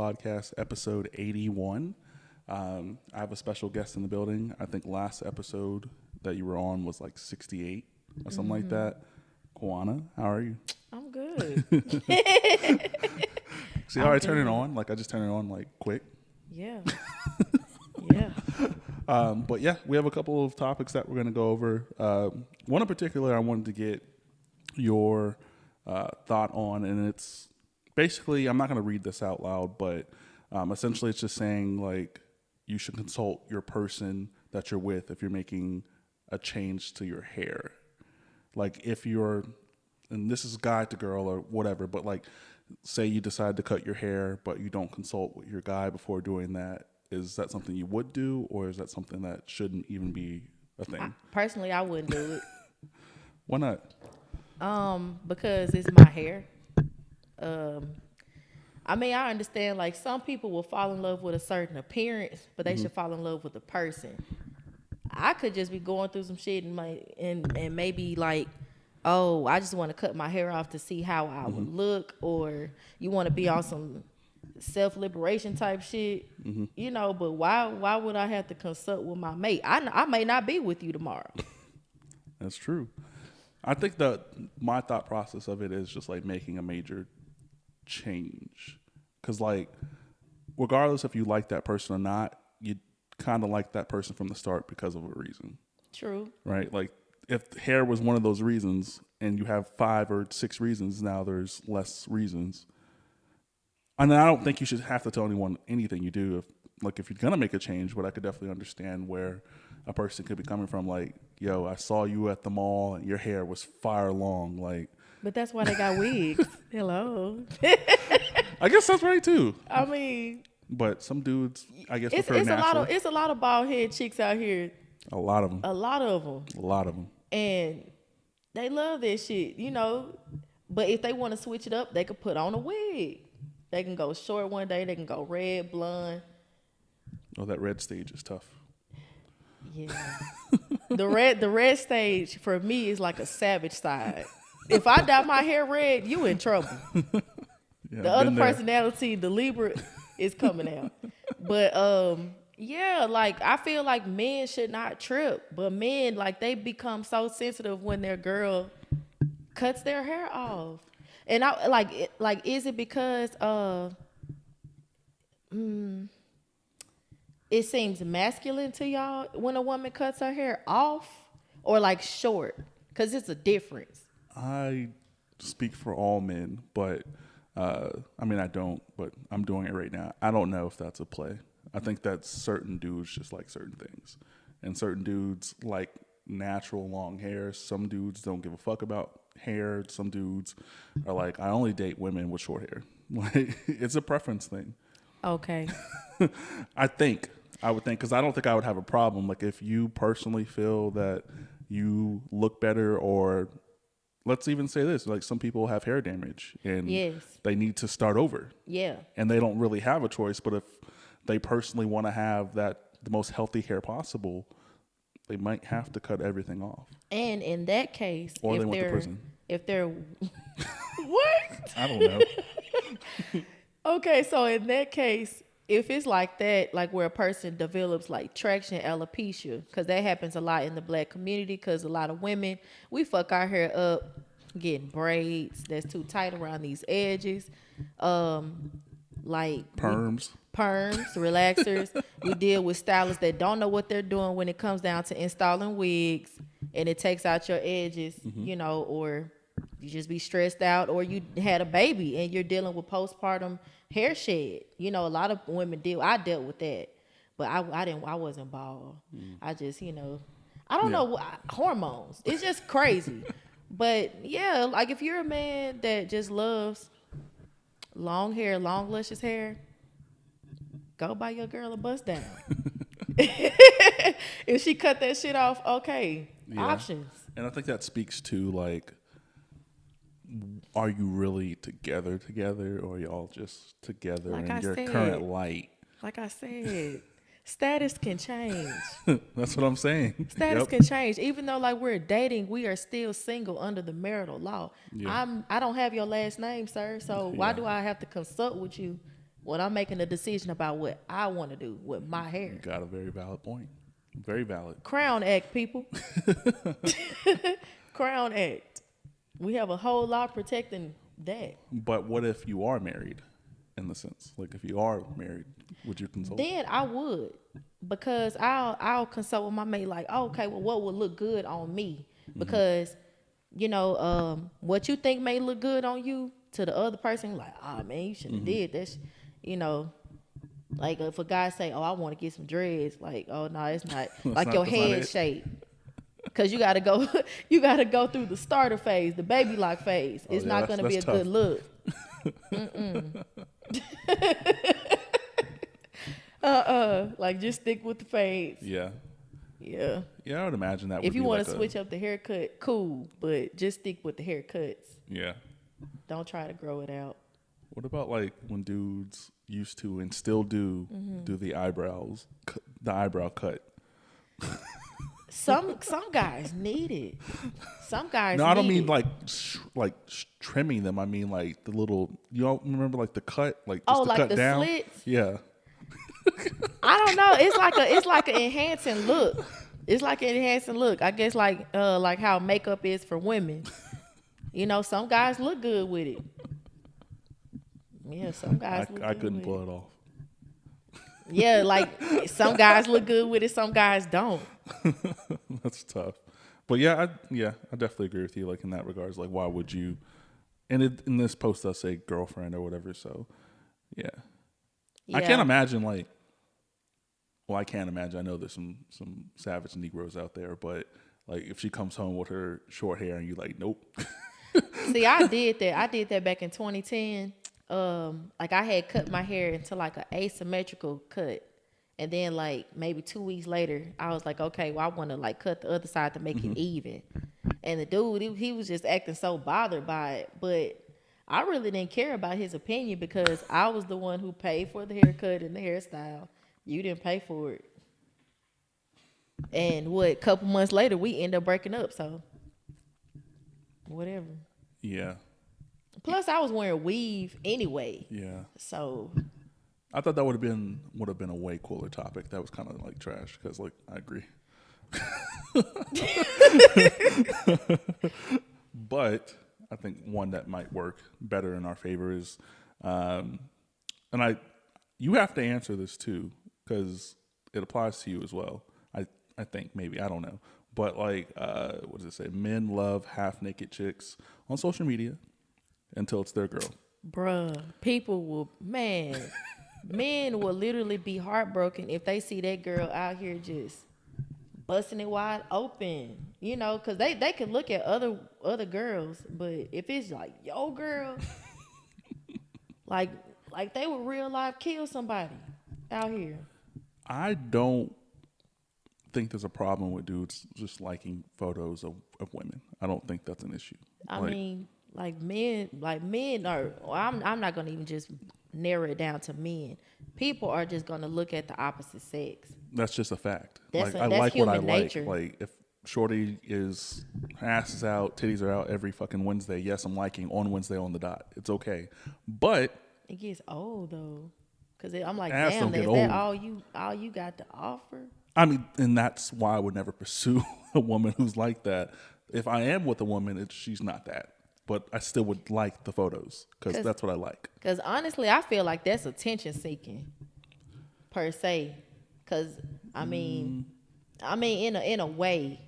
Podcast, episode 81. I have a special guest in the building. I think last episode that you were on was like 68 or something like that. Kwana, how are you? I'm good. See how I'm I turn it good. on? Like I just turn it on like quick. Yeah. Yeah. But yeah, we have a couple of topics that we're going to go over. One in particular I wanted to get your thought on, and it's basically, I'm not going to read this out loud, but essentially it's just saying like you should consult your person that you're with if you're making a change to your hair. Like if you're, and this is guy to girl or whatever, but like say you decide to cut your hair, but you don't consult with your guy before doing that. Is that something you would do, or is that something that shouldn't even be a thing? Personally, I wouldn't do it. Why not? Because it's my hair. I mean, I understand like some people will fall in love with a certain appearance, but they should fall in love with the person. I could just be going through some shit and maybe like, oh, I just want to cut my hair off to see how I would look, or you want to be on some self-liberation type shit, you know, but why would I have to consult with my mate? I may not be with you tomorrow. That's true. I think that my thought process of it is just like making a major change. Because like, regardless if you like that person or not, you kind of like that person from the start because of a reason, True. right? Like if hair was one of those reasons and you have 5 or 6 reasons, now there's less reasons. And I don't think you should have to tell anyone anything you do. If you're gonna make a change, but I could definitely understand where a person could be coming from. Like, yo, I saw you at the mall, and your hair was fire long. Like, But that's why they got wigs. Hello. I guess that's right too. I mean, But some dudes, I guess, it's prefer it's a natural. lot of bald head chicks out here. A lot of them. A lot of them. A lot of them. And they love that shit, you know. But if they want to switch it up, they could put on a wig. They can go short one day. They can go red, blonde. Oh, that red stage is tough. Yeah. the red stage for me is like a savage side. If I dye my hair red, you in trouble. Yeah, The I've other been there. personality, the Libra, is coming out. But yeah, like I feel like men should not trip, but men like they become so sensitive when their girl cuts their hair off. And I like is it because it seems masculine to y'all when a woman cuts her hair off or like short? Cuz it's a difference. I speak for all men, but I mean, I don't, but I'm doing it right now. I don't know if that's a play. I think that certain dudes just like certain things, and certain dudes like natural long hair. Some dudes don't give a fuck about hair. Some dudes are like, I only date women with short hair. Like, it's a preference thing. Okay. I would think, because I don't think I would have a problem. Like, if you personally feel that you look better, or let's even say this, like some people have hair damage and Yes. they need to start over Yeah. and they don't really have a choice. But if they personally want to have the most healthy hair possible, they might have to cut everything off. And in that case, Or if they went to they're prison. if they're what? I don't know. Okay, so in that case, if it's like that, like where a person develops like traction alopecia, because that happens a lot in the black community, because a lot of women, we fuck our hair up getting braids that's too tight around these edges, like Perms. relaxers. We deal with stylists that don't know what they're doing when it comes down to installing wigs, and it takes out your edges, you know, or you just be stressed out, or you had a baby and you're dealing with postpartum hair shed. You know, a lot of women I dealt with that, but I wasn't bald. I just, you know, I don't know, hormones. It's just crazy. But yeah, like if you're a man that just loves long hair, long luscious hair, go buy your girl a bust down. If she cut that shit off, okay, options. And I think that speaks to like, are you really together, or are y'all just together Like in I your said. current light? Like I said, status can change. That's what I'm saying. Status Yep. can change. Even though like we're dating, we are still single under the marital law. Yeah. I don't have your last name, sir. So why Yeah. do I have to consult with you when I'm making a decision about what I want to do with my hair. You got a very valid point. Very valid. Crown Act, people. Crown Act. We have a whole law protecting that. But what if you are married, in the sense? Like, if you are married, would you consult? Then I would, because I'll consult with my mate. Like, oh, okay, well, what would look good on me? Because you know, what you think may look good on you to the other person, like, oh man, you shouldn't have did that. You know, like if a guy say, oh, I want to get some dreads, like, oh no, it's not like your that's not head it. shape. Cause you gotta go, you gotta go through the starter phase, the baby lock phase. It's yeah, not gonna be a that's tough. good look. Like just stick with the fades. Yeah. Yeah. Yeah, I would imagine that would If you be want like to switch up the haircut, cool, but just stick with the haircuts. Yeah. Don't try to grow it out. What about like when dudes used to and still do do the eyebrows, the eyebrow cut? Some guys need it. Some guys. No, I don't need mean it. like trimming them. I mean like the little. You all remember like the cut, like just Oh, the like cut the down. slits? Yeah. I don't know. It's like an enhancing look. It's like an enhancing look. I guess like how makeup is for women. You know, some guys look good with it. Yeah, some guys look I good couldn't with pull it. it off. Yeah, like some guys look good with it, some guys don't. That's tough. But yeah, I definitely agree with you. Like in that regards, like why would you? And in this post, I'll say girlfriend or whatever. So yeah. I can't imagine like. Well, I can't imagine. I know there's some savage Negroes out there, but like if she comes home with her short hair and you like, nope. See, I did that. I did that back in 2010. Like I had cut my hair into like an asymmetrical cut. And then like maybe 2 weeks later, I was like, okay, well, I want to like cut the other side to make it even. And the dude, he was just acting so bothered by it. But I really didn't care about his opinion because I was the one who paid for the haircut and the hairstyle. You didn't pay for it. And a couple months later, we end up breaking up. So whatever. Yeah. Plus, I was wearing weave anyway. Yeah. So I thought that would have been a way cooler topic. That was kind of like trash because like I agree. But I think one that might work better in our favor is, you have to answer this too because it applies to you as well. I think maybe, I don't know, but like, what does it say? Men love half naked chicks on social media until it's their girl. bruh, men will literally be heartbroken if they see that girl out here just busting it wide open, you know, because they can look at other girls, but if it's like your girl, like they would real life kill somebody out here. I don't think there's a problem with dudes just liking photos of women. I don't think that's an issue. I mean, men are. Well, I'm not gonna even just narrow it down to men. People are just gonna look at the opposite sex. That's just a fact. That's I like human what I nature. like. Like if Shorty is her ass is out, titties are out every fucking Wednesday. Yes, I'm liking on Wednesday on the dot. It's okay. But It gets old though, cause I'm like, Ass damn, don't is get that old. all you got to offer? I mean, and that's why I would never pursue a woman who's like that. If I am with a woman, she's not that. But I still would like the photos because that's what I like. Cause honestly, I feel like that's attention seeking, per se. Cause I mean, in a way.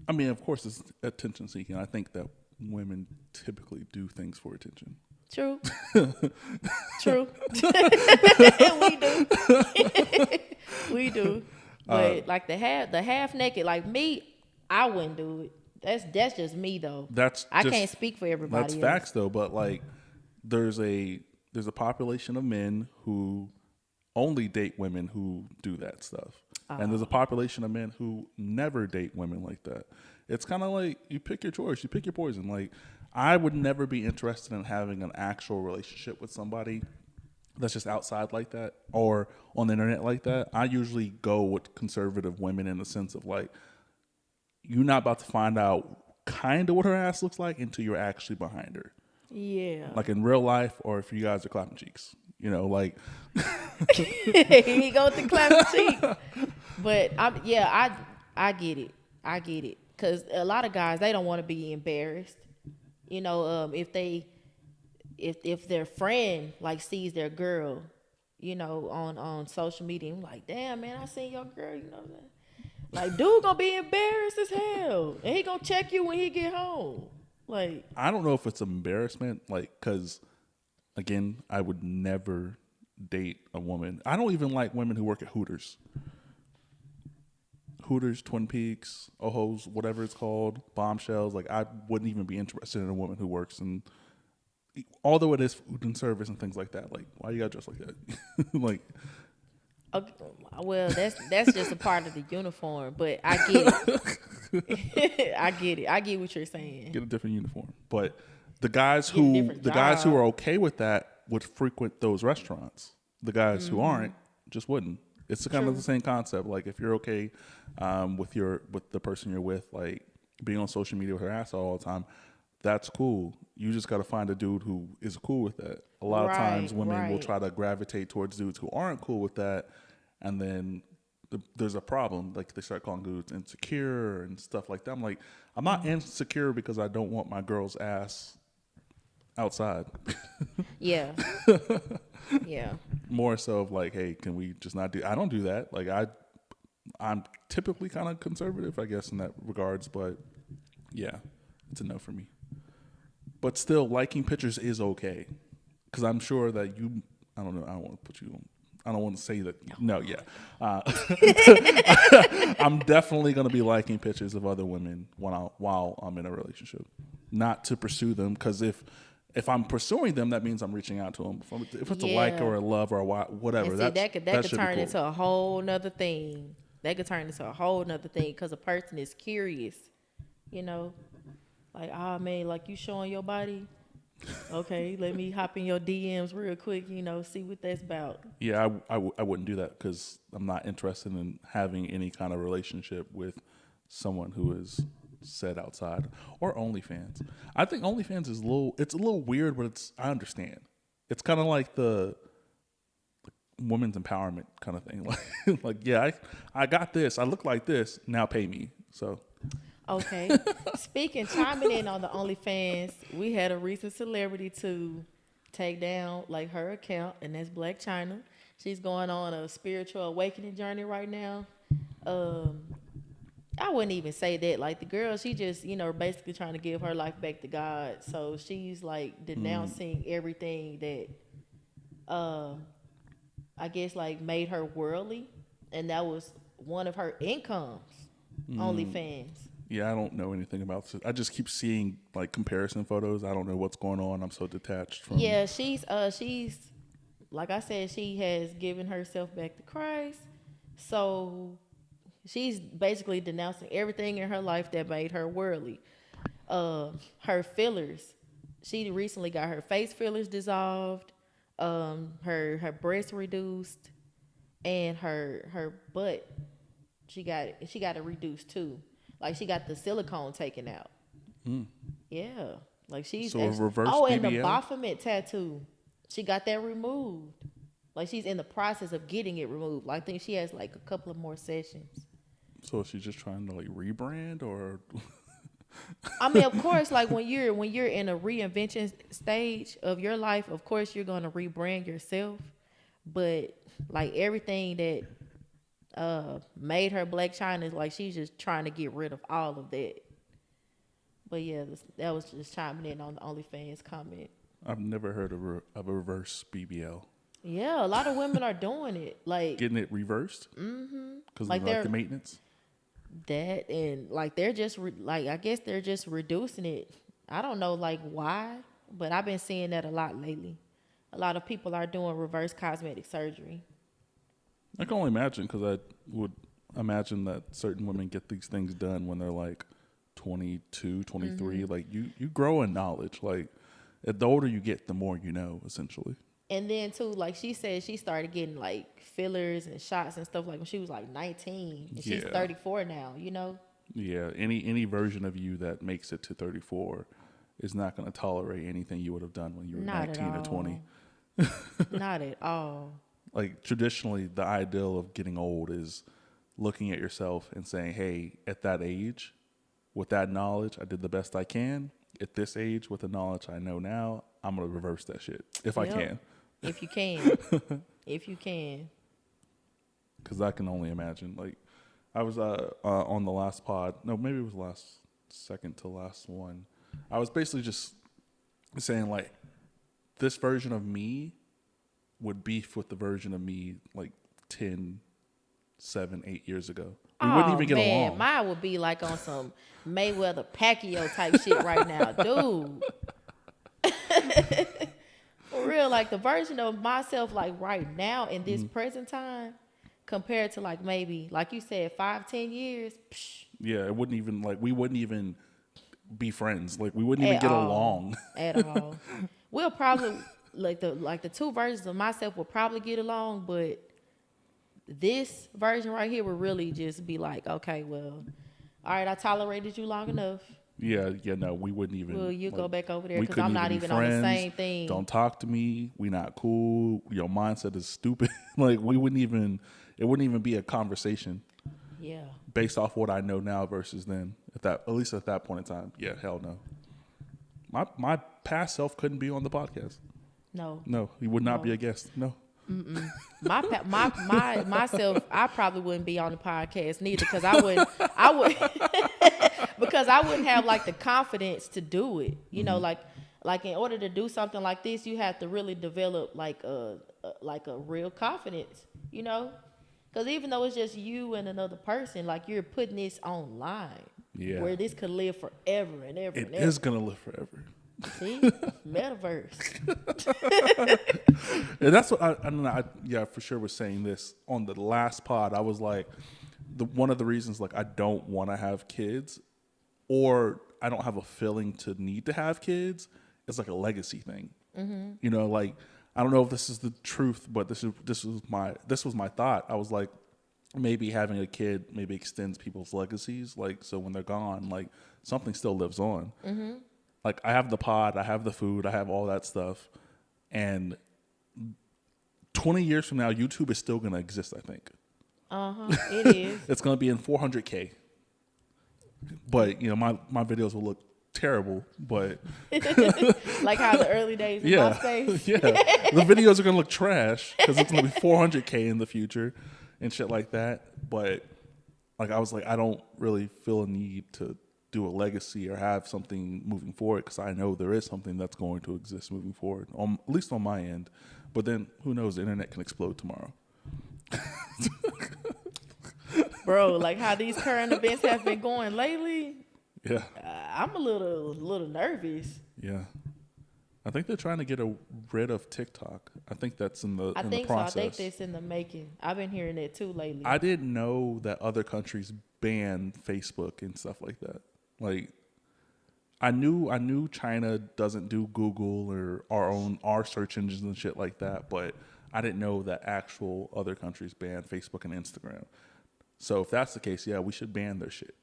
I mean, of course, it's attention seeking. I think that women typically do things for attention. True. True. We do. We do. But like the half naked, like me, I wouldn't do it. That's just me though. I can't speak for everybody That's else. facts though, but like there's a population of men who only date women who do that stuff. And there's a population of men who never date women like that. It's kind of like you pick your choice, you pick your poison. Like I would never be interested in having an actual relationship with somebody that's just outside like that or on the internet like that. I usually go with conservative women in the sense of like, you're not about to find out kind of what her ass looks like until you're actually behind her. Yeah. Like in real life, or if you guys are clapping cheeks. You know, like He go with the clapping cheek. But I get it. I get it. Cause a lot of guys, they don't want to be embarrassed. You know, if their friend like sees their girl, you know, on social media, I'm like, damn man, I seen your girl, you know what I'm saying? Like, dude gonna be embarrassed as hell. And he gonna check you when he get home. Like, I don't know if it's embarrassment, like, because again, I would never date a woman. I don't even like women who work at Hooters. Hooters, Twin Peaks, Oho's, whatever it's called, Bombshells. Like, I wouldn't even be interested in a woman who works in, although it is food and service and things like that. Like, why you gotta dress like that? Like, okay, well, that's just a part of the uniform, but I get it. I get it. I get what you're saying. get a different uniform. But the guys Get a who different the guys who job. are okay with that would frequent those restaurants. The guys who aren't just wouldn't. It's kind of True. the same concept. Like if you're okay with the person you're with, like being on social media with her ass all the time, that's cool. You just got to find a dude who is cool with that. A lot of times, Right, women will right. try to gravitate towards dudes who aren't cool with that, and then there's a problem. Like they start calling dudes insecure and stuff like that. I'm like, I'm not insecure because I don't want my girl's ass outside. Yeah. Yeah. More so of like, hey, can we just not do? I don't do that. Like I'm typically kind of conservative, I guess, in that regards. But yeah, it's a no for me. But still, liking pictures is okay, because I'm sure that you. I don't know. I don't want to put you on. I don't want to say that. No, yeah. I'm definitely going to be liking pictures of other women while I'm in a relationship, not to pursue them. Because if I'm pursuing them, that means I'm reaching out to them. If it's a like Yeah. or a love or a whatever, And see, that could should be turn cool. into a whole nother thing. That could turn into a whole nother thing because a person is curious, you know, like, ah man, like you showing your body. Okay, let me hop in your DMs real quick, you know, see what that's about. Yeah, I wouldn't do that because I'm not interested in having any kind of relationship with someone who is said outside or OnlyFans. I think OnlyFans is it's a little weird, but I understand. It's kind of like the women's empowerment kind of thing. Like yeah, I got this. I look like this. Now pay me. So Okay. Chiming in on the OnlyFans, we had a recent celebrity to take down like her account, and that's Black China. She's going on a spiritual awakening journey right now. Um, I wouldn't even say that. Like the girl, she just, you know, basically trying to give her life back to God. So she's like denouncing everything that I guess like made her worldly, and that was one of her incomes. OnlyFans. yeah, I don't know anything about this. I just keep seeing like comparison photos. I don't know what's going on. I'm so detached from. Yeah, she's like I said, she has given herself back to Christ. So she's basically denouncing everything in her life that made her worldly. Her fillers. She recently got her face fillers dissolved, her breast reduced, and her butt she got it reduced too. Like she got the silicone taken out. Yeah, like she's So a reverse and the BBL? Baphomet tattoo, she got that removed. Like she's in the process of getting it removed. Like, I think she has like a couple of more sessions. So is she just trying to like rebrand or? I mean, of course, like when you're in a reinvention stage of your life, of course you're gonna rebrand yourself. But like everything that made her Black China is like she's just trying to get rid of all of that. But yeah, that was just chiming in on the OnlyFans comment. I've never heard of a reverse BBL. Yeah, a lot of women are doing it. Like Getting it reversed? Because Like of like they're- the maintenance? that, and like they're just like I guess they're just reducing it. I don't know like why, but I've been seeing that a lot lately. A lot of people are doing reverse cosmetic surgery. I can only imagine because I would imagine that certain women get these things done when they're like 22, 23. Like you grow in knowledge. Like the older you get, the more you know, essentially. And then too, like she said, she started getting like fillers and shots and stuff like when she was like 19, and she's Yeah. 34 now. You know. Yeah, any version of you that makes it to 34 is not going to tolerate anything you would have done when you were Not at 19 or all. 20. Not at all. Like traditionally, the ideal of getting old is looking at yourself and saying, hey, at that age, with that knowledge, I did the best I can. At this age, with the knowledge I know now, I'm going to reverse that shit if I Yep. can. If you can. If you can. Because I can only imagine. Like, I was on the last pod. No, maybe it was last second to last one. I was basically just saying, like, this version of me would beef with the version of me like 10, 7, 8 years ago. We wouldn't even get along. Mine would be like on some Mayweather Pacquiao type shit right now, dude. For real, like the version of myself, like right now in this present time, compared to like maybe, like you said, 5-10 years. Psh, Yeah, it wouldn't even like we wouldn't even be friends. Like we wouldn't even At get all. along. At all. We'll probably like the two versions of myself will probably get along, but this version right here would really just be like, okay, well, all right, I tolerated you long enough. Yeah, no, we wouldn't even. Well, you go like, back over there we because couldn't I'm not be even on the friends. same thing. Don't talk to me. We not cool. Your mindset is stupid. Like we wouldn't even. It wouldn't even be a conversation Yeah. based off what I know now versus then. At least at that point in time, yeah, hell no. My past self couldn't be on the podcast. No. No, he would not No. be a guest. No. Myself, I probably wouldn't be on the podcast neither because I would because I wouldn't have like the confidence to do it. You know, like in order to do something like this, you have to really develop like a real confidence. You know, because even though it's just you and another person, like you're putting this online, Yeah. where this could live forever and ever It and ever. is gonna live forever. See, metaverse. And that's what I don't know. Yeah, for sure was saying this on the last pod. I was like, one of the reasons like I don't want to have kids, or I don't have a feeling to need to have kids, is like a legacy thing. Mm-hmm. You know, like I don't know if this is the truth, but this was my thought. I was like, maybe having a kid maybe extends people's legacies. Like so when they're gone, like something still lives on. Mm-hmm. Like I have the pod, I have the food, I have all that stuff, and 20 years from now, YouTube is still going to exist, I think. It is. It's going to be in 400K. But, you know, my videos will look terrible, but... Like how the early days in yeah, MySpace. yeah. The videos are going to look trash because it's going to be 400K in the future and shit like that. But, like, I was like, I don't really feel a need to do a legacy or have something moving forward because I know there is something that's going to exist moving forward, at least on my end. But then, who knows, the internet can explode tomorrow. Bro, like how these current events have been going lately, Yeah, I'm a little nervous. yeah. I think they're trying to get rid of TikTok. I think that's in the I think process. so. I think that's in the making. I've been hearing that too lately. I didn't know that other countries ban Facebook and stuff like that. Like, I knew China doesn't do Google or our search engines and shit like that, but I didn't know that actual other countries ban Facebook and Instagram. So if that's the case, yeah, we should ban their shit.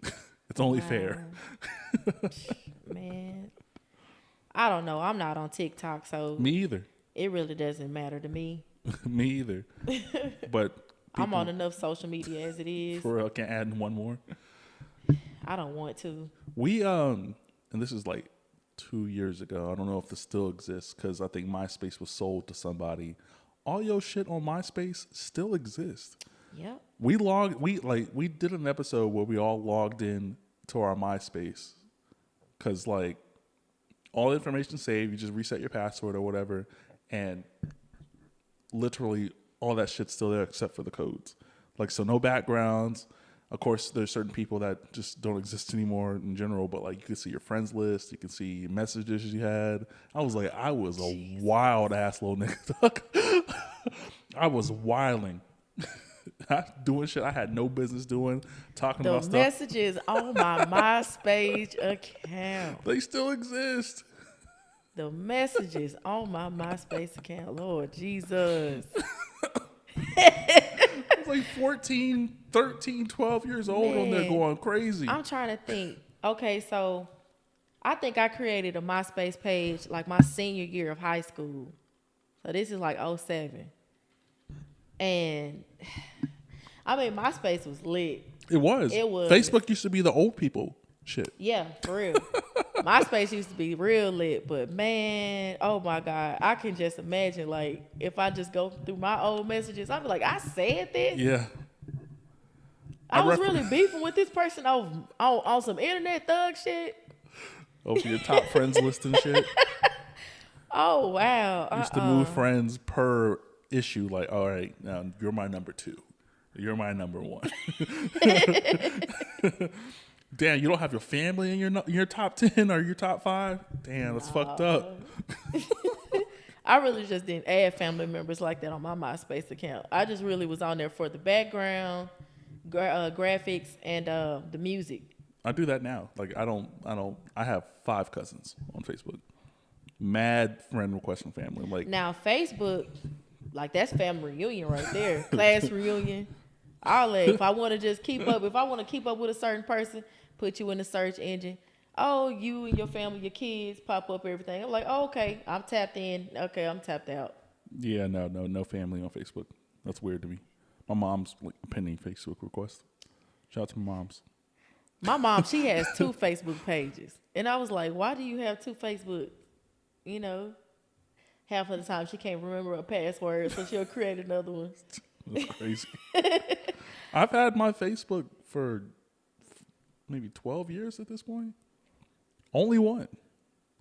It's only fair. Man, I don't know. I'm not on TikTok, so Me either. it really doesn't matter to me. Me either. But I'm on enough social media as it is. for real, can add one more. I don't want to. We and this is like 2 years ago. I don't know if this still exists because I think MySpace was sold to somebody. All your shit on MySpace still exists. Yep. We did an episode where we all logged in to our MySpace because like all the information saved. You just reset your password or whatever, and literally all that shit's still there except for the codes. Like so, no backgrounds. Of course, there's certain people that just don't exist anymore in general, but like you can see your friends list, you can see messages you had. I was like, I was a wild ass little nigga. I was wilding. Doing shit I had no business doing, talking about The stuff. messages on my MySpace account. They still exist. The messages on my MySpace account. Lord Jesus. I was like 14, 13, 12 years old on there Man. going crazy. I'm trying to think. Okay, so I think I created a MySpace page like my senior year of high school. So this is like '07. And I mean, MySpace was lit. It was. It was. Facebook used to be the old people shit. Yeah, for real. MySpace used to be real lit, but man, oh my God. I can just imagine, like, if I just go through my old messages, I'd be like, I said this? Yeah. I was really beefing with this person on some internet thug shit. Over your top friends list and shit. Oh, wow. Used to move friends per issue. Like, all right, now you're my number 2. You're my number 1. Damn, you don't have your family in your top 10 or your top 5? Damn, that's fucked up. I really just didn't add family members like that on my MySpace account. I just really was on there for the background, graphics, and the music. I do that now. Like, I have 5 cousins on Facebook. Mad friend requests from family. Like, now Facebook, like, that's family reunion right there. Class reunion. All that. If I want to just keep up, if I want to keep up with a certain person, put you in the search engine. Oh, you and your family, your kids, pop up everything. I'm like, oh, okay, I'm tapped in. Okay, I'm tapped out. yeah, no family on Facebook. That's weird to me. My mom's like pending Facebook request. Shout out to my moms. My mom, she has 2 Facebook pages. And I was like, why do you have 2 Facebook? You know, half of the time she can't remember a password, so she'll create another one. That's crazy. I've had my Facebook for maybe 12 years at this point. Only one.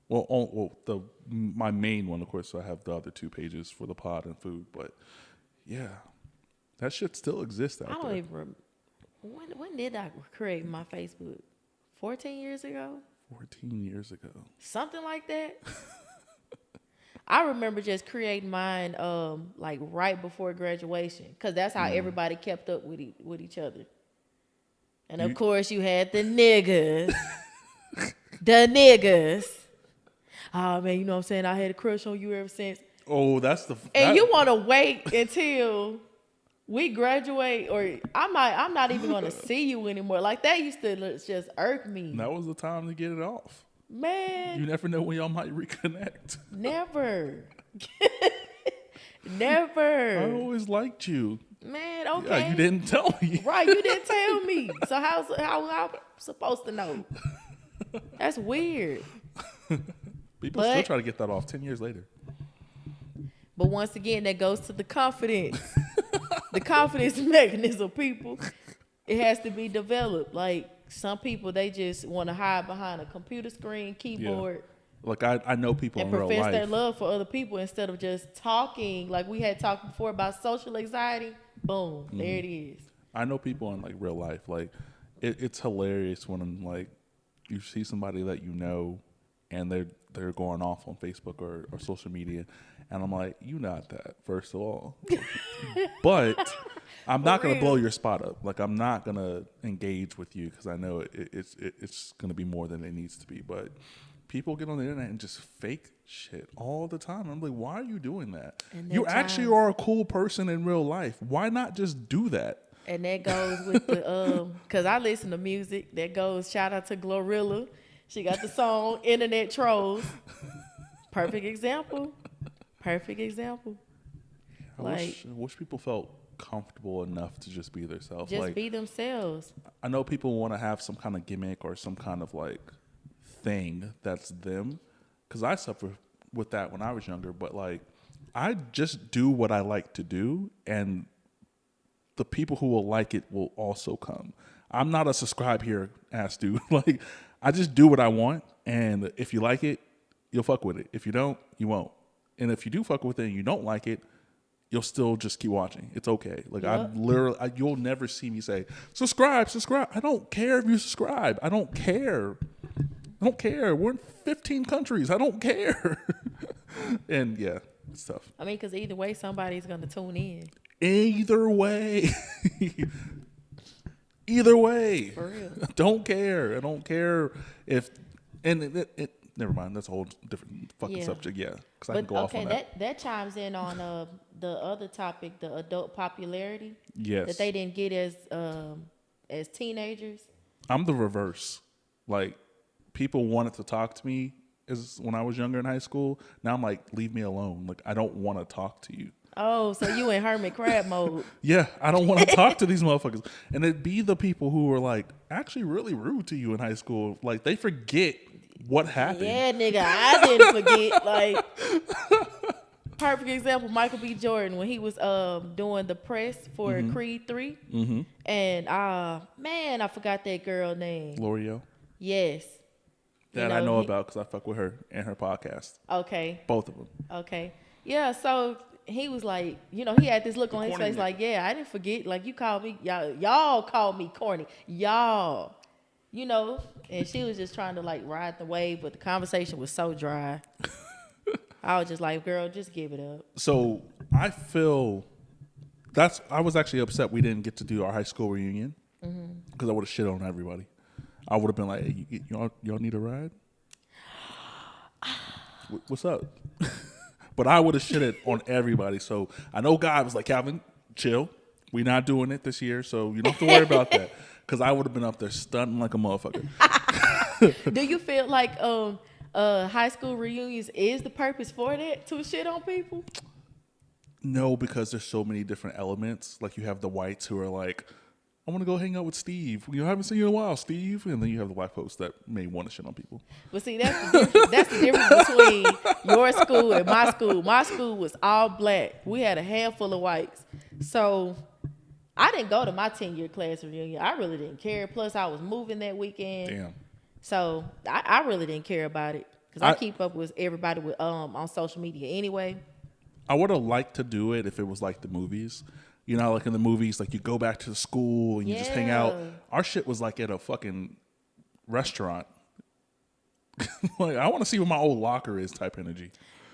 Well, my main one, of course. So I have the other 2 pages for the pod and food. But yeah, that shit still exists out there. I don't even remember. When did I create my Facebook? 14 years ago? 14 years ago. Something like that. I remember just creating mine like right before graduation, because that's how everybody kept up with each other. And of course you had the niggas. The niggas. Oh man, you know what I'm saying? I had a crush on you ever since. Oh, that's the. And you want to wait until we graduate, or I'm not even going to see you anymore. Like, that used to just irk me. That was the time to get it off. Man. You never know when y'all might reconnect. Never. Never. I always liked you. Man, okay. Yeah, you didn't tell me. Right, you didn't tell me. So how I'm supposed to know? That's weird. People still try to get that off 10 years later. But once again, that goes to the confidence. The confidence mechanism, people. It has to be developed. Like, some people, they just want to hide behind a computer screen, keyboard. Yeah. Like, I know people and in real life. profess their love for other people instead of just talking. Like we had talked before about social anxiety. Boom, there it is. I know people in like real life. Like, it's hilarious when I'm like, you see somebody that you know, and they're going off on Facebook or social media, and I'm like, you not that, first of all. But I'm not gonna blow your spot up. Like, I'm not gonna engage with you because I know it's gonna be more than it needs to be. But people get on the internet and just fake shit all the time. I'm like, why are you doing that? You actually are a cool person in real life. Why not just do that? And that goes with the because I listen to music. That goes, shout out to Glorilla. She got the song Internet Trolls. Perfect example. Perfect example. I wish people felt comfortable enough to just be themselves. Just like, be themselves. I know people want to have some kind of gimmick or some kind of like thing that's them, because I suffered with that when I was younger. But like, I just do what I like to do, and the people who will like it will also come. I'm not a subscribe here ass dude. Like, I just do what I want, and if you like it, you'll fuck with it. If you don't, you won't. And if you do fuck with it and you don't like it, you'll still just keep watching. It's okay. Like, yep. You'll never see me say, subscribe. I don't care if you subscribe. I don't care. We're in 15 countries. I don't care. And yeah, it's tough. I mean, because either way, somebody's going to tune in. Either way. Either way. For real. I don't care. I don't care if, and never mind. That's a whole different fucking subject. Yeah. Because I can go off on that. That chimes in on the other topic, the adult popularity. Yes. That they didn't get as teenagers. I'm the reverse. Like, people wanted to talk to me is when I was younger in high school. Now I'm like, leave me alone. Like, I don't want to talk to you. Oh, so you in hermit crab mode. Yeah, I don't want to talk to these motherfuckers. And it'd be the people who were like actually really rude to you in high school. Like, they forget what happened. Yeah, nigga, I didn't forget. Like, perfect example, Michael B. Jordan, when he was doing the press for Creed 3. Mm-hmm. And, man, I forgot that girl name. L'Oreal. Yes. That I know about because I fuck with her and her podcast. Okay. Both of them. Okay. Yeah, so he was like, you know, he had this look on his face like, yeah, I didn't forget. Like, you called me, y'all called me corny. Y'all. You know, and she was just trying to, like, ride the wave, but the conversation was so dry. I was just like, girl, just give it up. So I feel I was actually upset we didn't get to do our high school reunion because I would have shit on everybody. I would have been like, hey, y'all need a ride? What's up? But I would have shitted on everybody. So I know God was like, Calvin, chill. We're not doing it this year, so you don't have to worry about that. Because I would have been up there stunting like a motherfucker. Do you feel like high school reunions is the purpose for that, to shit on people? No, because there's so many different elements. Like, you have the whites who are like, I want to go hang out with Steve. You know, I haven't seen you in a while, Steve. And then you have the white folks that may want to shit on people. But see, that's the difference between your school and my school. My school was all black. We had a handful of whites. So I didn't go to my 10-year class reunion. I really didn't care. Plus, I was moving that weekend. Damn. So I really didn't care about it. Because I keep up with everybody on social media anyway. I would have liked to do it if it was like the movies. You know, like in the movies, like you go back to the school and you just hang out. Our shit was like at a fucking restaurant. Like, I want to see where my old locker is type energy.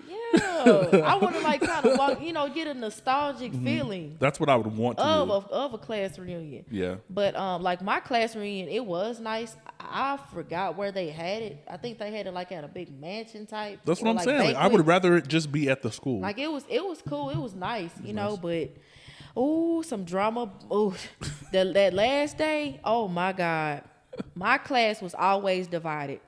Yeah. I want to like kind of walk, you know, get a nostalgic feeling. That's what I would want to do. Of a class reunion. Yeah. But like my class reunion, it was nice. I forgot where they had it. I think they had it like at a big mansion type. That's what I'm like saying. Like, I would rather it just be at the school. Like it was cool. It was nice, you know, but some drama. Ooh, that last day, oh my God. My class was always divided.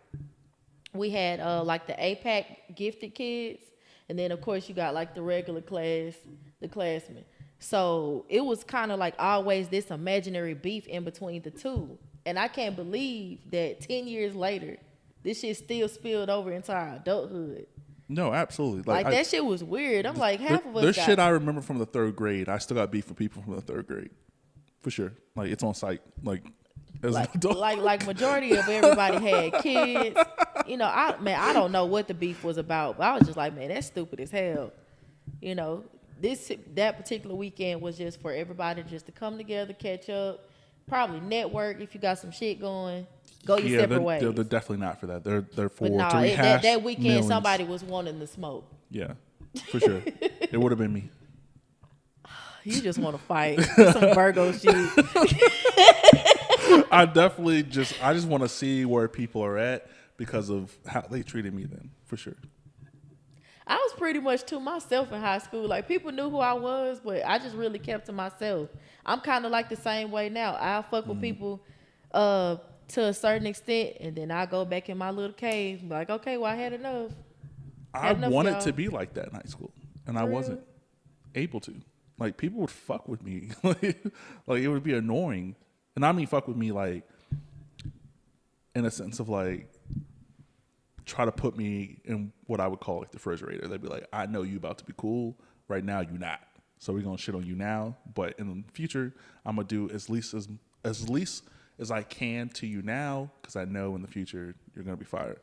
We had like the APAC gifted kids, and then of course you got like the regular class, the classmen. So it was kind of like always this imaginary beef in between the two. And I can't believe that 10 years later, this shit still spilled over into our adulthood. No, absolutely. Like that shit was weird. I'm like, half of us there's shit I remember from the third grade. I still got beef with people from the third grade. For sure. Like, it's on site. Like, as an adult. Like majority of everybody had kids. You know, I don't know what the beef was about, but I was just like, man, that's stupid as hell. You know, that particular weekend was just for everybody just to come together, catch up, probably network if you got some shit going. Go your separate ways. They're definitely not for that. They're for to rehash that weekend millions. somebody was wanting to smoke. Yeah, for sure. It would have been me. You just want to fight some Virgo shit. I just want to see where people are at because of how they treated me then, for sure. I was pretty much to myself in high school. Like, people knew who I was, but I just really kept to myself. I'm kind of like the same way now. I'll fuck with people to a certain extent, and then I go back in my little cave. Like, okay, well, I had enough. I wanted to be like that in high school, and I wasn't able to. Like, people would fuck with me. Like, it would be annoying. And I mean fuck with me, like, in a sense of, like, try to put me in what I would call, like, the refrigerator. They'd be like, I know you about to be cool. Right now, you not. So we're going to shit on you now. But in the future, I'm going to do as least as I can to you now, because I know in the future you're going to be fired.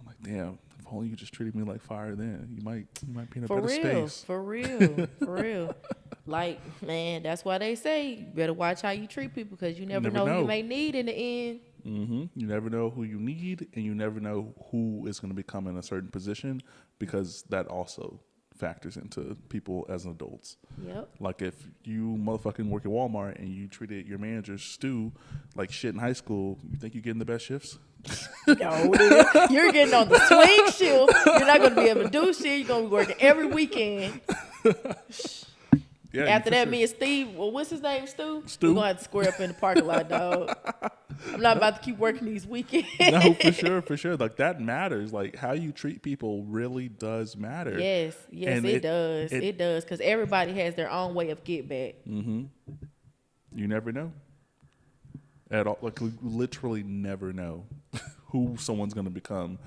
I'm like, damn, if only you just treated me like fire then, you might be in a better space. For real. Like, man, that's why they say you better watch how you treat people, because you never know who you may need in the end. Mm-hmm. You never know who you need, and you never know who is going to become in a certain position, because that also factors into people as adults. Yep. Like, if you motherfucking work at Walmart and you treated your manager Stu like shit in high school, you think you're getting the best shifts? No, nigga. You're getting on the swing shift. You're not going to be able to do shit. You're going to be working every weekend. Yeah, After that, me and Steve, well, what's his name, Stu? We're going to have to square up in the parking lot, dog. I'm not about to keep working these weekends. No, for sure. Like that matters. Like how you treat people really does matter. Yes, yes, And it does. it It does, because everybody has their own way of get back. you never know at all. Like you literally never know who someone's gonna become.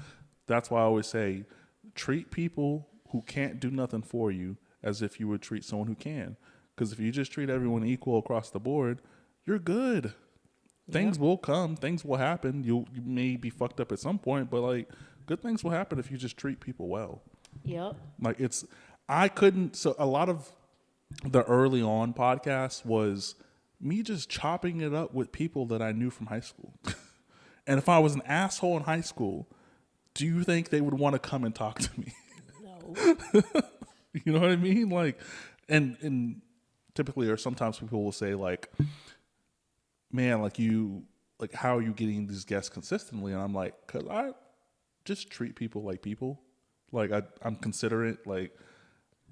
That's why I always say treat people who can't do nothing for you as if you would treat someone who can. Because if you just treat everyone equal across the board, you're good. Things will come, things will happen. You may be fucked up at some point, but like good things will happen if you just treat people well. Yep. Like I couldn't. So a lot of the early on podcasts was me just chopping it up with people that I knew from high school. And if I was an asshole in high school, do you think they would want to come and talk to me? No. You know what I mean? Like, and typically, or sometimes people will say like, man, like how are you getting these guests consistently? And I'm like, cause I just treat people like people. Like I'm considerate. Like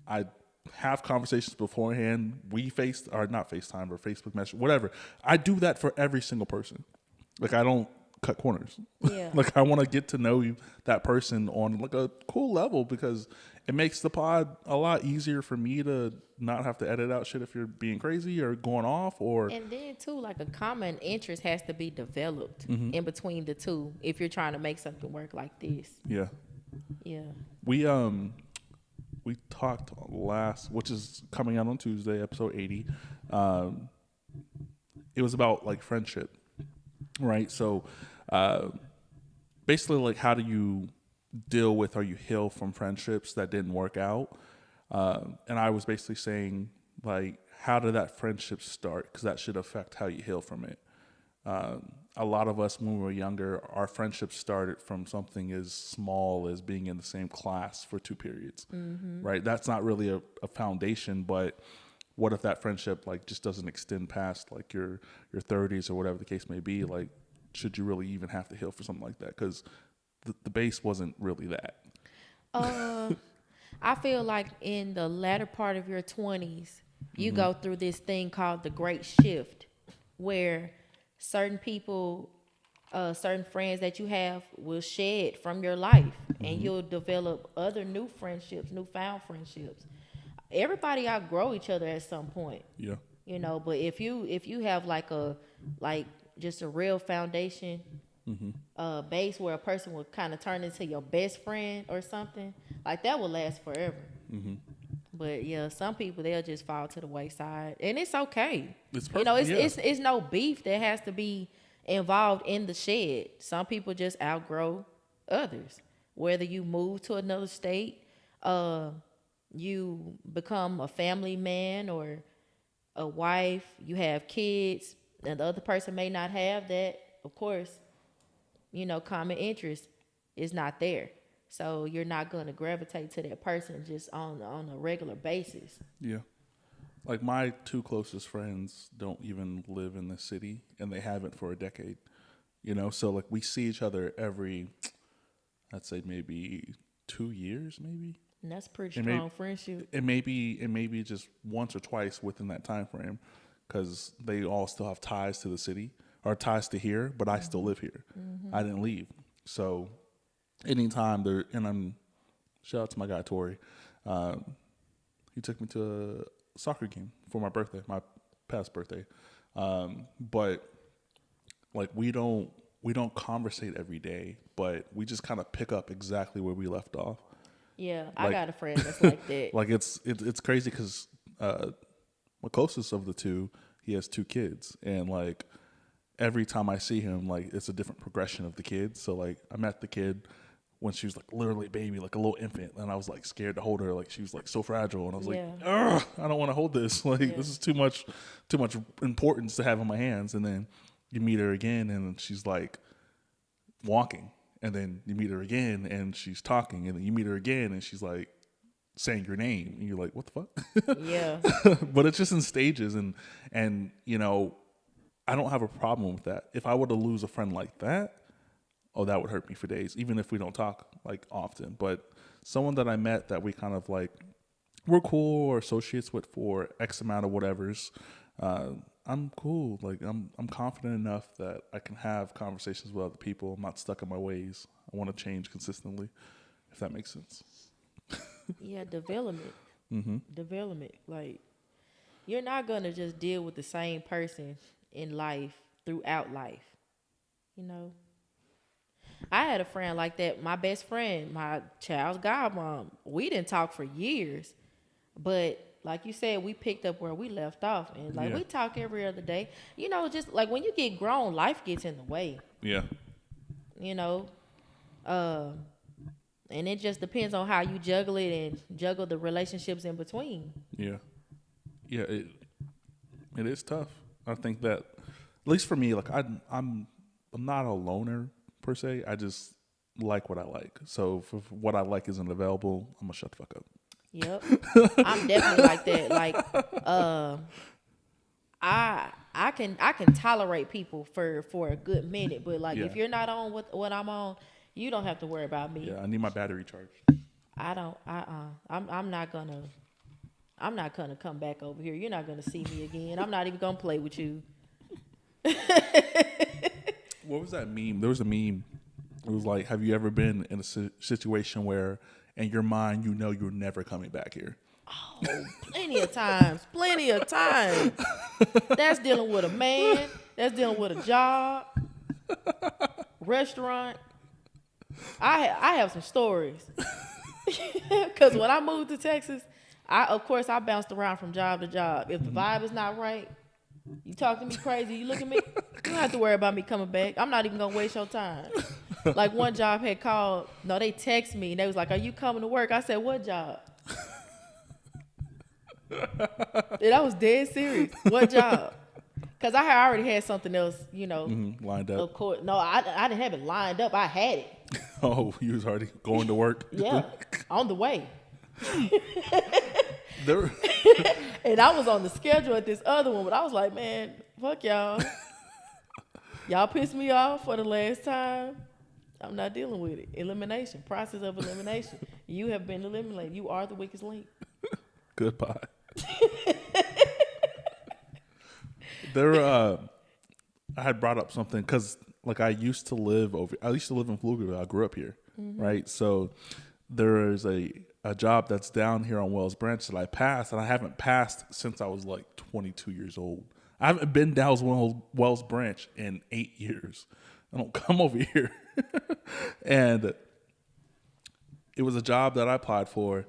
I have conversations beforehand. Or not FaceTime or Facebook message, whatever. I do that for every single person. Like I don't cut corners. Yeah. Like I want to get to know that person on like a cool level because it makes the pod a lot easier for me to not have to edit out shit if you're being crazy or going off or And then too, like a common interest has to be developed in between the two if you're trying to make something work like this. yeah. Yeah. We talked last, which is coming out on Tuesday, episode 80. It was about like friendship, right? So basically like how do you deal with or you heal from friendships that didn't work out? And I was basically saying like how did that friendship start? Because that should affect how you heal from it. A lot of us when we were younger, our friendship started from something as small as being in the same class for 2 periods, right? That's not really a foundation, but what if that friendship like just doesn't extend past like your 30s or whatever the case may be? Like, should you really even have to heal for something like that? Because the base wasn't really that. I feel like in the latter part of your 20s, you go through this thing called the great shift where certain people, certain friends that you have will shed from your life and you'll develop other new friendships, newfound friendships. Everybody outgrow each other at some point, Yeah. you know, but if you have like just a real foundation, base where a person will kind of turn into your best friend or something, like that will last forever. But yeah, some people they'll just fall to the wayside, and it's okay. It's You know, perfect, yeah. it's no beef that has to be involved in the shed. Some people just outgrow others. Whether you move to another state, you become a family man or a wife, you have kids, and the other person may not have that. Of course, you know, common interest is not there. So you're not going to gravitate to that person just on a regular basis. Yeah. Like my 2 closest friends don't even live in the city and they haven't for a decade. You know, so like we see each other every I'd say maybe 2 years maybe. And that's pretty It strong friendship. It may be just once or twice within that time frame cuz they all still have ties to the city or ties to here, but I still live here. I didn't leave. So anytime there, and I'm shout out to my guy Tori. He took me to a soccer game for my birthday, my past birthday. But like we don't conversate every day, but we just kind of pick up exactly where we left off. Yeah, I Like- got a friend that's like that. Like it's crazy because my closest of the two, he has 2 kids, and like every time I see him, like it's a different progression of the kids. So like I met the kid when she was like literally a baby, like a little infant, and I was like scared to hold her, like she was like so fragile, and I was Yeah. like, ugh, I don't want to hold this. Like this is too much importance to have in my hands. And then you meet her again, and she's like walking, and then you meet her again, and she's talking, and then you meet her again, and she's like saying your name, and you're like, what the fuck? Yeah. But it's just in stages, and you know, I don't have a problem with that. If I were to lose a friend like that, oh, that would hurt me for days, even if we don't talk like often. But someone that I met that we kind of like we're cool or associates with for X amount of whatevers, I'm cool. Like I'm confident enough that I can have conversations with other people. I'm not stuck in my ways. I want to change consistently, if that makes sense. Yeah, development. Development. Like you're not gonna just deal with the same person in life throughout life. You know, I had a friend like that. My best friend, my child's godmom. We didn't talk for years, but like you said, we picked up where we left off, and like Yeah. we talk every other day. You know, just like when you get grown, life gets in the way. Yeah. You know, uh, and it just depends on how you juggle it and juggle the relationships in between. Yeah. Yeah. It is tough. I think that, at least for me, like I'm not a loner per se. I just like what I like. So if what I like isn't available, I'm gonna shut the fuck up. Yep, I'm definitely like that. Like, I can tolerate people for a good minute, but like if Yeah. you're not on what I'm on, you don't have to worry about me. Yeah. I need my battery charged. I don't. I'm not gonna come back over here. You're not gonna see me again. I'm not even gonna play with you. What was that meme? There was a meme. It was like, have you ever been in a situation where, in your mind, you know you're never coming back here? Oh, plenty of times. Plenty of times. That's dealing with a man. That's dealing with a job, restaurant. I have some stories. Because when I moved to Texas, of course I bounced around from job to job. If the vibe is not right, you talk to me crazy, you look at me, you don't have to worry about me coming back. I'm not even gonna waste your time. Like one job had called, no, they text me and they was like, "Are you coming to work?" I said, "What job?" And I was dead serious. What job? Because I had already had something else, Lined up. Of course, no, I didn't have it lined up. I had it. Oh, you was already going to work. Yeah, on the way. There, And I was on the schedule at this other one, but I was like, man, fuck y'all. Y'all pissed me off for the last time. I'm not dealing with it. Elimination, process of elimination. You have been eliminated. You are the weakest link. goodbye. There, I had brought up something because, like, I used to live in Pflugerville. I grew up here, right? So there is a job that's down here on Wells Branch that I passed, and I haven't passed since I was like 22 years old. I haven't been down Wells Branch in 8 years. I don't come over here. And it was a job that I applied for. It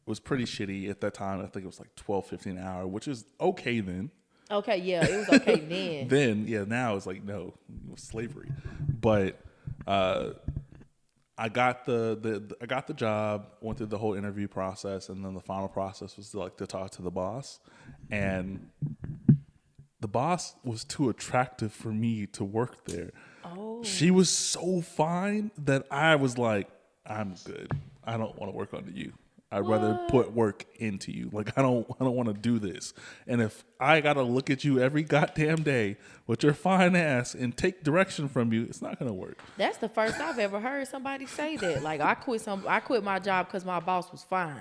was pretty shitty at that time. I think it was like $12.50 an hour, which is okay then. Okay, yeah, it was okay then. Then, yeah, now it's like, no, it was slavery. But I got the job, went through the whole interview process, and then the final process was to talk to the boss. And the boss was too attractive for me to work there. Oh. She was so fine that I was like, I'm good. I don't want to work under you. I'd rather put work into you. Like I don't want to do this. And if I gotta look at you every goddamn day with your fine ass and take direction from you, it's not gonna work. That's the first I've ever heard somebody say that. Like I quit my job because my boss was fine.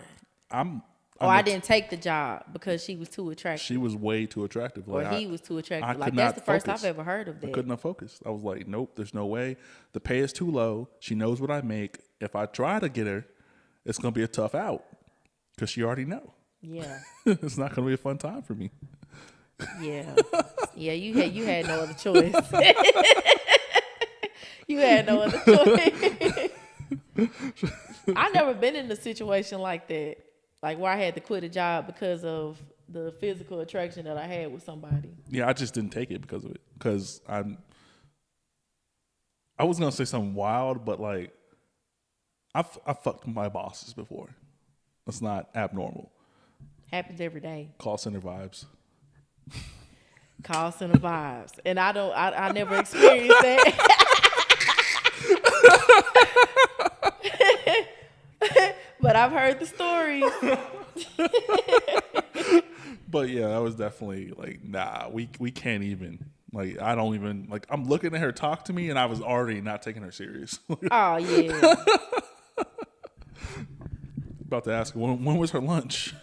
I didn't take the job because she was too attractive. She was way too attractive. Or he was too attractive. Like that's the first I've ever heard of that. I couldn't have focused. I was like, nope, there's no way. The pay is too low. She knows what I make. If I try to get her, it's gonna be a tough out because she already know. Yeah. It's not gonna be a fun time for me. Yeah. Yeah, you had no other choice. You had no other choice. I never been in a situation like that. Like where I had to quit a job because of the physical attraction that I had with somebody. Yeah, I just didn't take it because of it. Because I was gonna say something wild, but like I fucked my bosses before. That's not abnormal. Happens every day. Call center vibes. Call center vibes. And I never experienced that. But I've heard the stories. But yeah, that was definitely like, nah, we can't even. Like, I don't even, like, I'm looking at her talk to me and I was already not taking her serious. Oh, yeah. About to ask her, when was her lunch?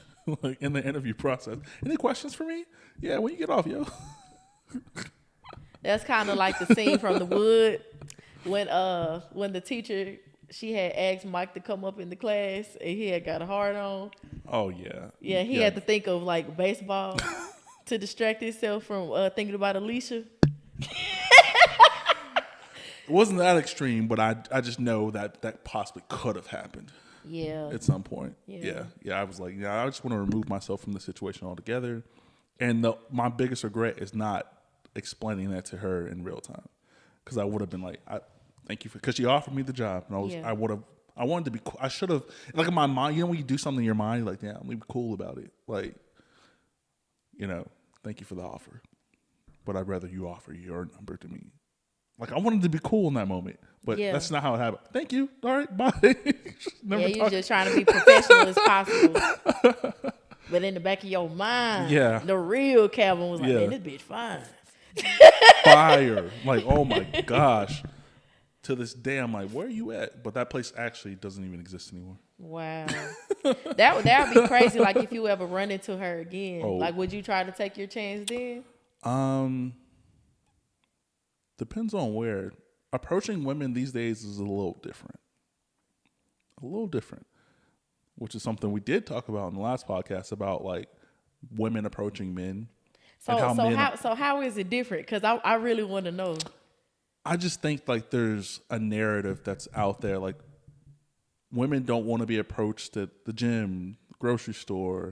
like in the interview process. Any questions for me? Yeah, when you get off, yo. That's kind of like the scene from The Wood when the teacher, she had asked Mike to come up in the class and he had got a hard on. Oh yeah. Yeah, he had to think of like baseball to distract himself from thinking about Alicia. It wasn't that extreme, but I just know that possibly could have happened. Yeah. At some point. Yeah. I was like, I just want to remove myself from the situation altogether. And my biggest regret is not explaining that to her in real time, because I would have been like, thank you because she offered me the job, and I wanted to be cool. I should have, like in my mind, when you do something in your mind, you're like, yeah, I'm gonna be cool about it. Like, thank you for the offer, but I'd rather you offer your number to me. Like, I wanted to be cool in that moment, but that's not how it happened. Thank you. All right, bye. You're just trying to be professional as possible. But in the back of your mind, the real Calvin was like, man, this bitch fine. Fire. Like, oh my gosh. To this day, I'm like, where are you at? But that place actually doesn't even exist anymore. Wow. that would be crazy, like, if you ever run into her again. Oh. Like, would you try to take your chance then? Depends on where. Approaching women these days is a little different. Which is something we did talk about in the last podcast about, like, women approaching men. So how is it different? Because I really want to know. I just think, like, there's a narrative that's out there. Like, women don't want to be approached at the gym, grocery store,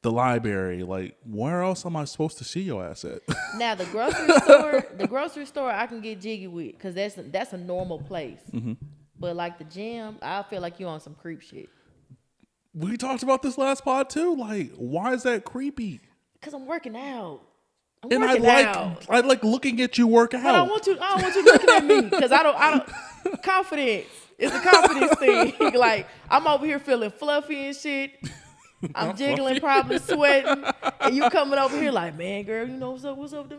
the library. Like, where else am I supposed to see your ass at? Now the grocery store, I can get jiggy with, because that's a normal place. Mm-hmm. But like the gym, I feel like you on some creep shit. We talked about this last pod too. Like, why is that creepy? Because I'm working out. I like looking at you work out. But I don't want you looking at me, because I don't. Confidence. It's a confidence thing. Like, I'm over here feeling fluffy and shit. I'm jiggling, probably sweating, and you coming over here like, man, girl, what's up,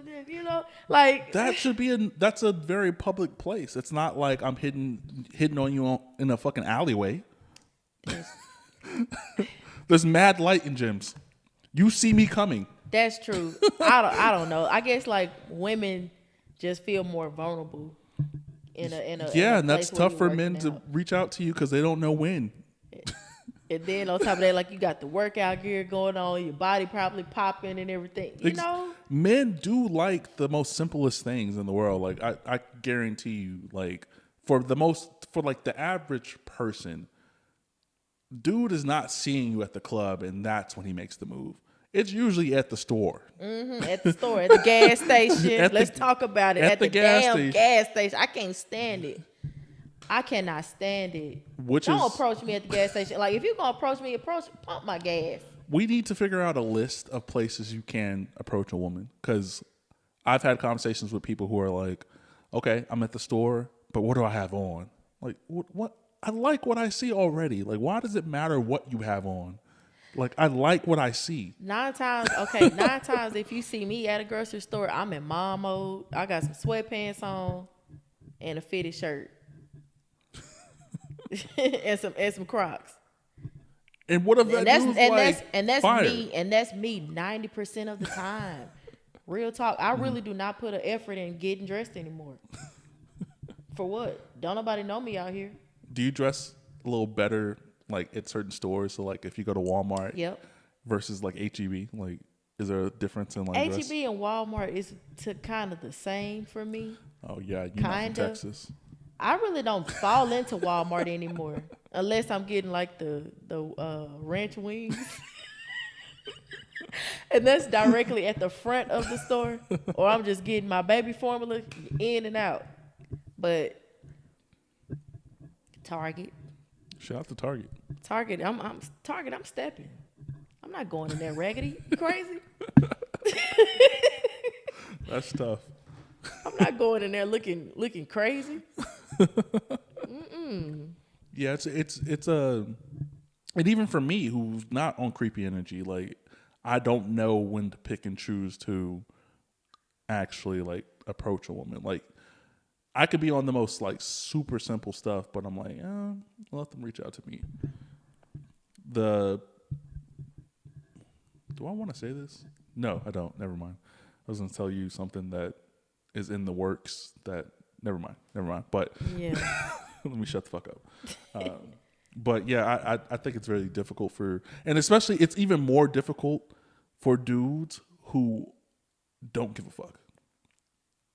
like that's a very public place. It's not like I'm hitting on you in a fucking alleyway. There's mad light in gyms. You see me coming. That's true. I don't know. I guess, like, women just feel more vulnerable in a and that's tough for men to reach out to you because they don't know when. And then on top of that, like, you got the workout gear going on, your body probably popping and everything. Men do like the most simplest things in the world. Like, I guarantee you, like, for the average person, dude is not seeing you at the club and that's when he makes the move. It's usually at the store. Mm-hmm, at the store, at the gas station. Let's talk about it. At the damn gas station. I can't stand it. I cannot stand it. Don't approach me at the gas station. Like, if you're going to approach me, pump my gas. We need to figure out a list of places you can approach a woman. Because I've had conversations with people who are like, okay, I'm at the store, but what do I have on? Like, what? I like what I see already. Like, why does it matter what you have on? Like, I like what I see. 9 times, if you see me at a grocery store, I'm in mom mode. I got some sweatpants on and a fitted shirt. and some Crocs. And what if that's fire? That's me 90% of the time. Real talk. I really do not put an effort in getting dressed anymore. For what? Don't nobody know me out here. Do you dress a little better, like, at certain stores? So, like, if you go to Walmart versus, like, H-E-B, like, is there a difference in, like, H-E-B and Walmart is kind of the same for me. Oh, yeah. You're not from Texas. I really don't fall into Walmart anymore unless I'm getting, like, the ranch wings. And that's directly at the front of the store. Or I'm just getting my baby formula in and out. But Target. Shout out to Target. Target, I'm stepping. I'm not going in there raggedy. You crazy? That's tough. I'm not going in there looking crazy. Yeah, it's a, and even for me, who's not on creepy energy, like, I don't know when to pick and choose to actually, like, approach a woman. Like, I could be on the most, like, super simple stuff, but I'm like, let them reach out to me. Do I want to say this? No, I don't. Never mind. I was going to tell you something that is in the works that, never mind. But Yeah. let me shut the fuck up. But yeah, I think it's very difficult and especially it's even more difficult for dudes who don't give a fuck.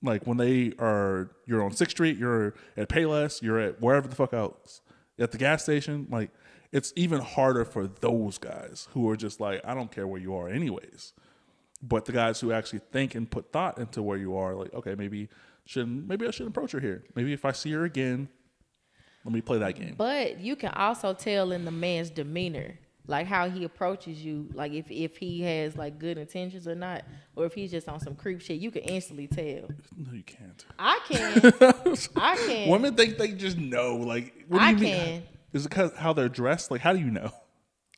Like when you're on 6th Street, you're at Payless, you're at wherever the fuck else, at the gas station, like it's even harder for those guys who are just like, I don't care where you are anyways. But the guys who actually think and put thought into where you are, like, okay, maybe I shouldn't approach her here. Maybe if I see her again, let me play that game. But you can also tell in the man's demeanor, like how he approaches you, like if he has like good intentions or not, or if he's just on some creep shit, you can instantly tell. No, you can't. I can. I can. Women think they just know. Like, what do you mean? Can. Is it because how they're dressed? Like, how do you know?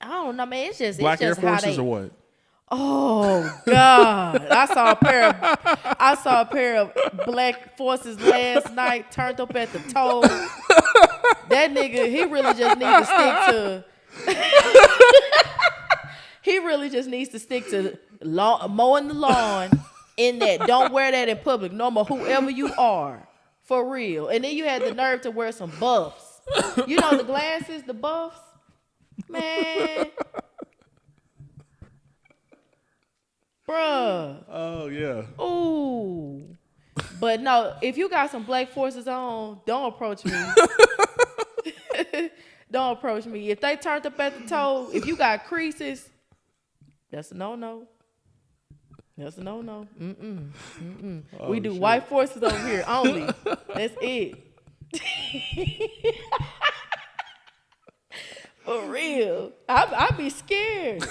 I don't know, man. It's just Black it's just Air Forces how they, or what? Oh God! I saw a pair of Black Forces last night, turned up at the toe. That nigga, he really just needs to stick to. He really just needs to stick to mowing the lawn. In that, don't wear that in public. No more, whoever you are, for real. And then you had the nerve to wear some buffs. You know the glasses, the buffs, man. Bruh. Oh yeah. Ooh. But no, if you got some Black Forces on, don't approach me. Don't approach me. If they turned up at the toe, if you got creases, that's a no-no. That's a no-no. Oh, We do shit. white forces over here only. That's it. For real. I'd be scared.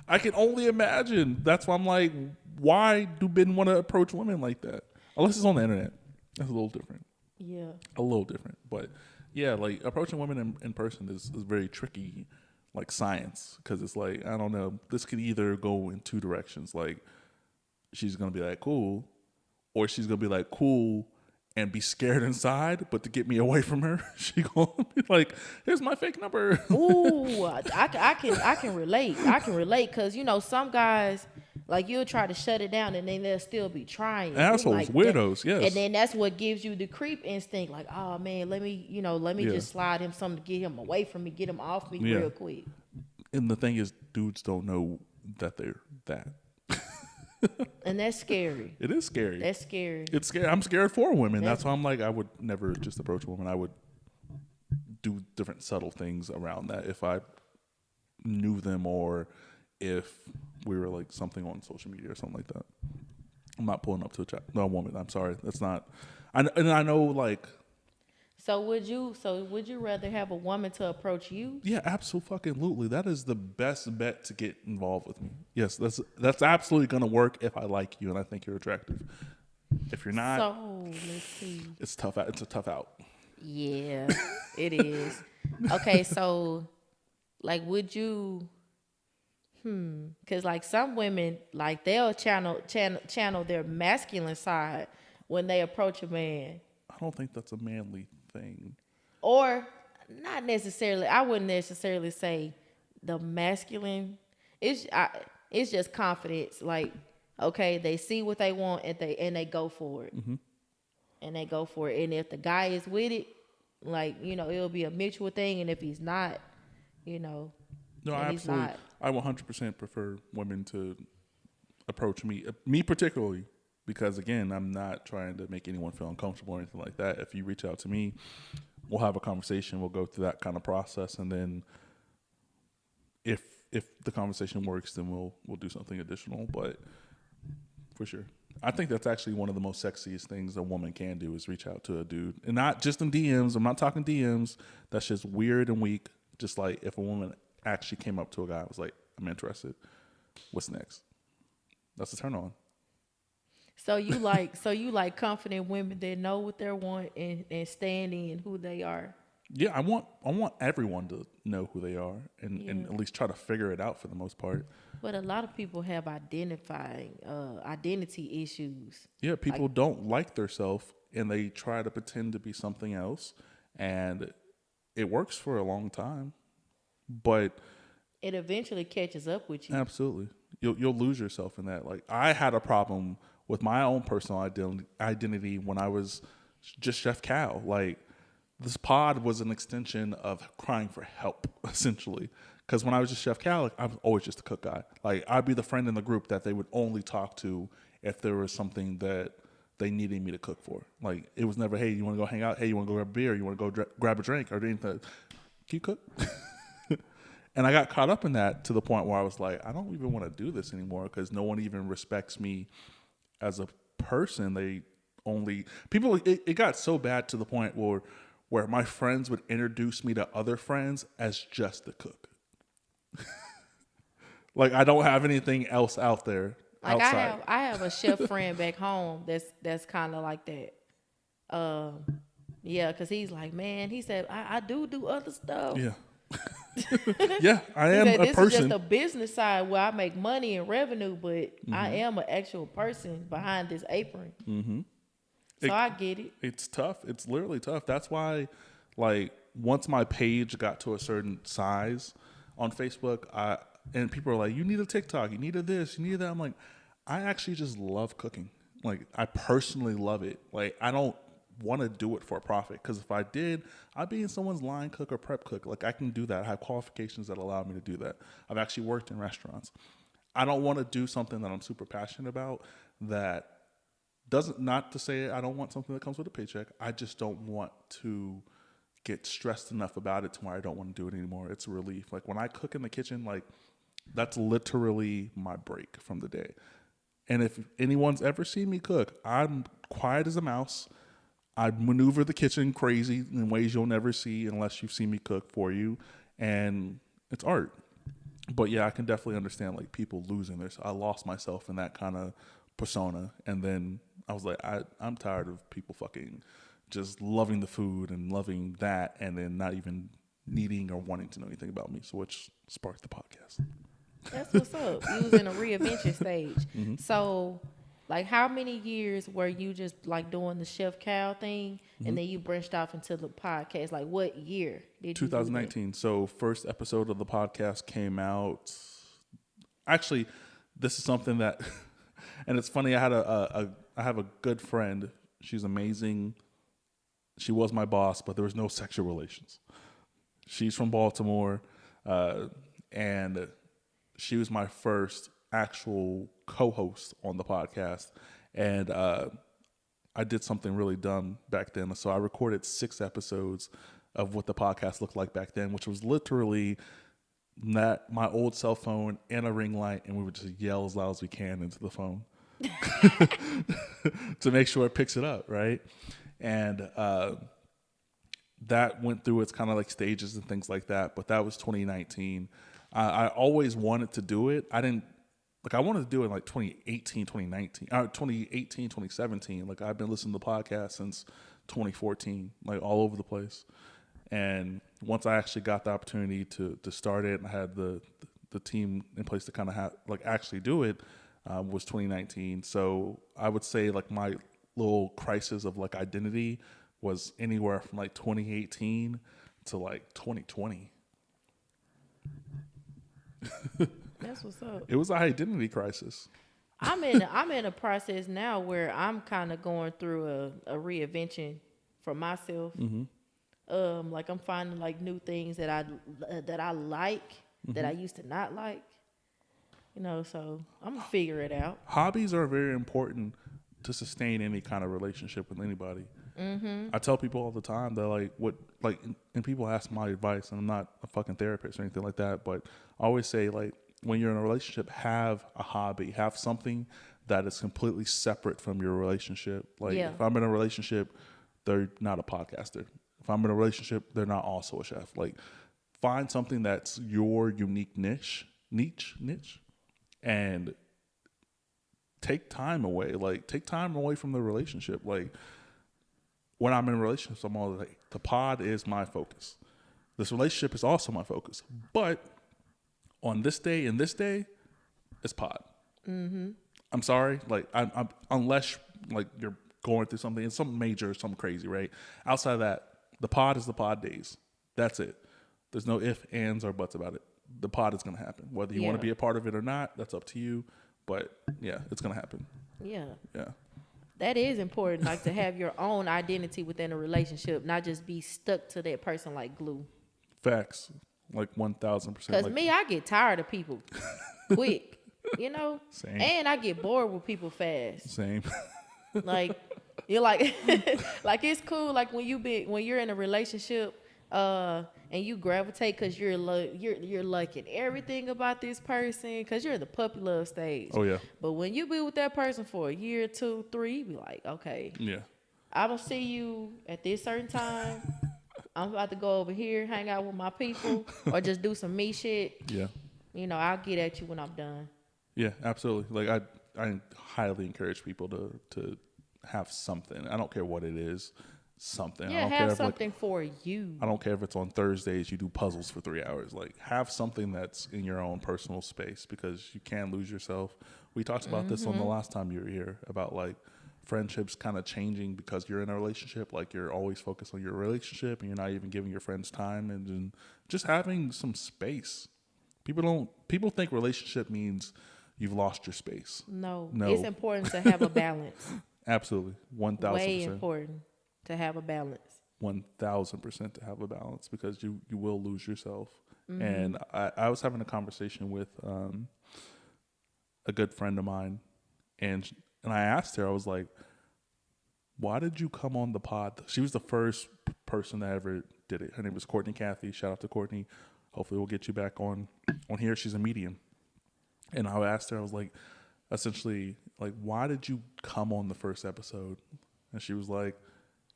I can only imagine. That's why I'm like, why do men want to approach women like that? Unless it's on the internet. That's a little different. Yeah. A little different. But yeah, like approaching women in person is very tricky, like science. Because it's like, I don't know, this could either go in two directions. Like she's going to be like, cool. Or she's going to be like, cool, and be scared inside. But to get me away from her, she going to be like, here's my fake number. Ooh, I can relate. I can relate because, you know, some guys, like, you'll try to shut it down and then they'll still be trying. Assholes, like, weirdos, yes. And then that's what gives you the creep instinct. Like, oh, man, let me just slide him something to get him away from me, get him off me real quick. And the thing is, dudes don't know that they're that. And that's scary. It is scary. That's scary. It's scary. I'm scared for women. That's why I'm like, I would never just approach a woman. I would do different subtle things around that if I knew them or if we were like something on social media or something like that. I'm not pulling up to a woman. I'm sorry. That's not. And I know like. So would you rather have a woman to approach you? Yeah, absolutely. That is the best bet to get involved with me. Yes, that's absolutely gonna work if I like you and I think you're attractive. If you're not, so let's see. it's tough. It's a tough out. Yeah, it is. Okay, so like, would you? Because like some women, like they'll channel their masculine side when they approach a man. I don't think that's a manly thing. Or not necessarily. I wouldn't necessarily say the masculine. It's just confidence. Like, okay, they see what they want and they go for it. Mm-hmm. And they go for it. And if the guy is with it, like, you know, it'll be a mutual thing. And if he's not, you know, no, absolutely. I 100% prefer women to approach me particularly. Because again, I'm not trying to make anyone feel uncomfortable or anything like that. If you reach out to me, we'll have a conversation. We'll go through that kind of process, and then if the conversation works, then we'll do something additional. But for sure, I think that's actually one of the most sexiest things a woman can do is reach out to a dude, and not just in DMs. I'm not talking DMs. That's just weird and weak. Just like if a woman actually came up to a guy and was like, "I'm interested. What's next?" That's a turn on. So you like confident women that know what they want and stand in who they are. Yeah, I want everyone to know who they are and at least try to figure it out for the most part. But a lot of people have identity issues. Yeah, people don't like themselves and they try to pretend to be something else, and it works for a long time. But it eventually catches up with you. Absolutely. You'll lose yourself in that. Like I had a problem with my own personal identity when I was just Chef Cal. Like this pod was an extension of crying for help, essentially. Because when I was just Chef Cal, like, I was always just a cook guy. Like I'd be the friend in the group that they would only talk to if there was something that they needed me to cook for. Like it was never, hey, you want to go hang out? Hey, you want to go grab a beer? You want to go grab a drink or anything? Can you cook? And I got caught up in that to the point where I was like, I don't even want to do this anymore because no one even respects me as a person. They only people. It got so bad to the point where my friends would introduce me to other friends as just the cook. Like I don't have anything else out there Like outside. I have a chef friend back home that's kind of like that. Yeah, because he's like, man, he said I do other stuff. Yeah. Yeah, I He am said a this is just person. a business side where I make money and revenue, but I Mm-hmm. am an actual person behind this apron. Mm-hmm. So I get it. It's tough. It's literally tough. That's why, like, once my page got to a certain size on Facebook, and people are like, "You need a TikTok. You need a this. You need that." I'm like, I actually just love cooking. Like, I personally love it. Like, I don't want to do it for a profit because if I did, I'd be in someone's line cook or prep cook. Like, I can do that. I have qualifications that allow me to do that. I've actually worked in restaurants. I don't want to do something that I'm super passionate about that doesn't, not to say I don't want something that comes with a paycheck. I just don't want to get stressed enough about it to where I don't want to do it anymore. It's a relief. Like when I cook in the kitchen, like that's literally my break from the day. And if anyone's ever seen me cook, I'm quiet as a mouse. I maneuver the kitchen crazy in ways you'll never see unless you've seen me cook for you. And it's art. But yeah, I can definitely understand like people losing this. I lost myself in that kind of persona. And then I was like, I'm tired of people fucking just loving the food and loving that and then not even needing or wanting to know anything about me. So which sparked the podcast. That's what's up. You was in a reinvention stage. So, like, how many years were you just like doing the Chef Cal thing, and then you branched off into the podcast? Like, what year did you do that? 2019. So first episode of the podcast came out. Actually, this is something that, and it's funny. I have a good friend. She's amazing. She was my boss, but there was no sexual relations. She's from Baltimore, and she was my first actual co-host on the podcast. And I did something really dumb back then. So I recorded 6 episodes of what the podcast looked like back then, which was literally that my old cell phone and a ring light, and we would just yell as loud as we can into the phone to make sure it picks it up, right? And that went through its kind of like stages and things like that. But that was 2019. I always wanted to do it. I didn't like. I wanted to do it in like 2018, 2019, 2018, 2017. Like I've been listening to podcasts since 2014, like all over the place. And once I actually got the opportunity to start it, and I had the team in place to kind of like actually do it, was 2019. So I would say like my little crisis of like identity was anywhere from like 2018 to like 2020. That's what's up. It was an identity crisis. I'm in a process now where I'm kind of going through a reinvention for myself. Like I'm finding like new things that I like that I used to not like. You know, so I'm gonna figure it out. Hobbies are very important to sustain any kind of relationship with anybody. I tell people all the time that and people ask my advice, and I'm not a fucking therapist or anything like that, but I always say like when you're in a relationship, have a hobby, have something that is completely separate from your relationship. Like Yeah. if I'm in a relationship, they're not a podcaster. If I'm in a relationship, they're not also a chef. Like find something that's your unique niche, and take time away. Like take time away from the relationship. Like when I'm in relationships, I'm all like, the pod is my focus. This relationship is also my focus. But on this day and this day, it's pod. I'm sorry. Like, I'm unless like you're going through something, it's something major, something crazy, right? Outside of that, the pod is the pod days. That's it. There's no ifs, ands, or buts about it. the pod is going to happen. Whether you want to Yeah. be a part of it or not, that's up to you. But yeah, it's going to happen. Yeah. Yeah. That is important, like to have your own identity within a relationship, not just be stuck to that person like glue. Facts. Like 1000%. Cause Like, me, I get tired of people quick, you know, Same. and I get bored with people fast. Same. Like you're like, like it's cool. Like when you're in a relationship, and you gravitate because you're liking everything about this person because you're in the puppy love stage. Oh, yeah. But when you be with that person for a year, 2, 3, you be like, okay, Yeah. I don't see you at this certain time. I'm about to go over here, hang out with my people, or just do some me shit. Yeah. You know, I'll get at you when I'm done. Yeah, absolutely. Like I highly encourage people to have something. I don't care what it is, something. I Yeah, don't care have if something for you. I don't care if it's on Thursdays you do puzzles for 3 hours. Like have something that's in your own personal space because you can lose yourself. We talked about this on the last time you were here about like friendships kind of changing because you're in a relationship. Like you're always focused on your relationship and you're not even giving your friends time and then just having some space. People think relationship means you've lost your space. No, No. it's important to have a balance. Absolutely. 1000%. Way important to have a balance. 1000% to have a balance because you will lose yourself. And I was having a conversation with a good friend of mine and I asked her, I was like, why did you come on the pod? She was the first person that ever did it. Her name was Courtney Cathy. Shout out to Courtney. Hopefully we'll get you back on here. She's a medium. And I asked her, I was like, essentially, like, why did you come on the first episode? And she was like,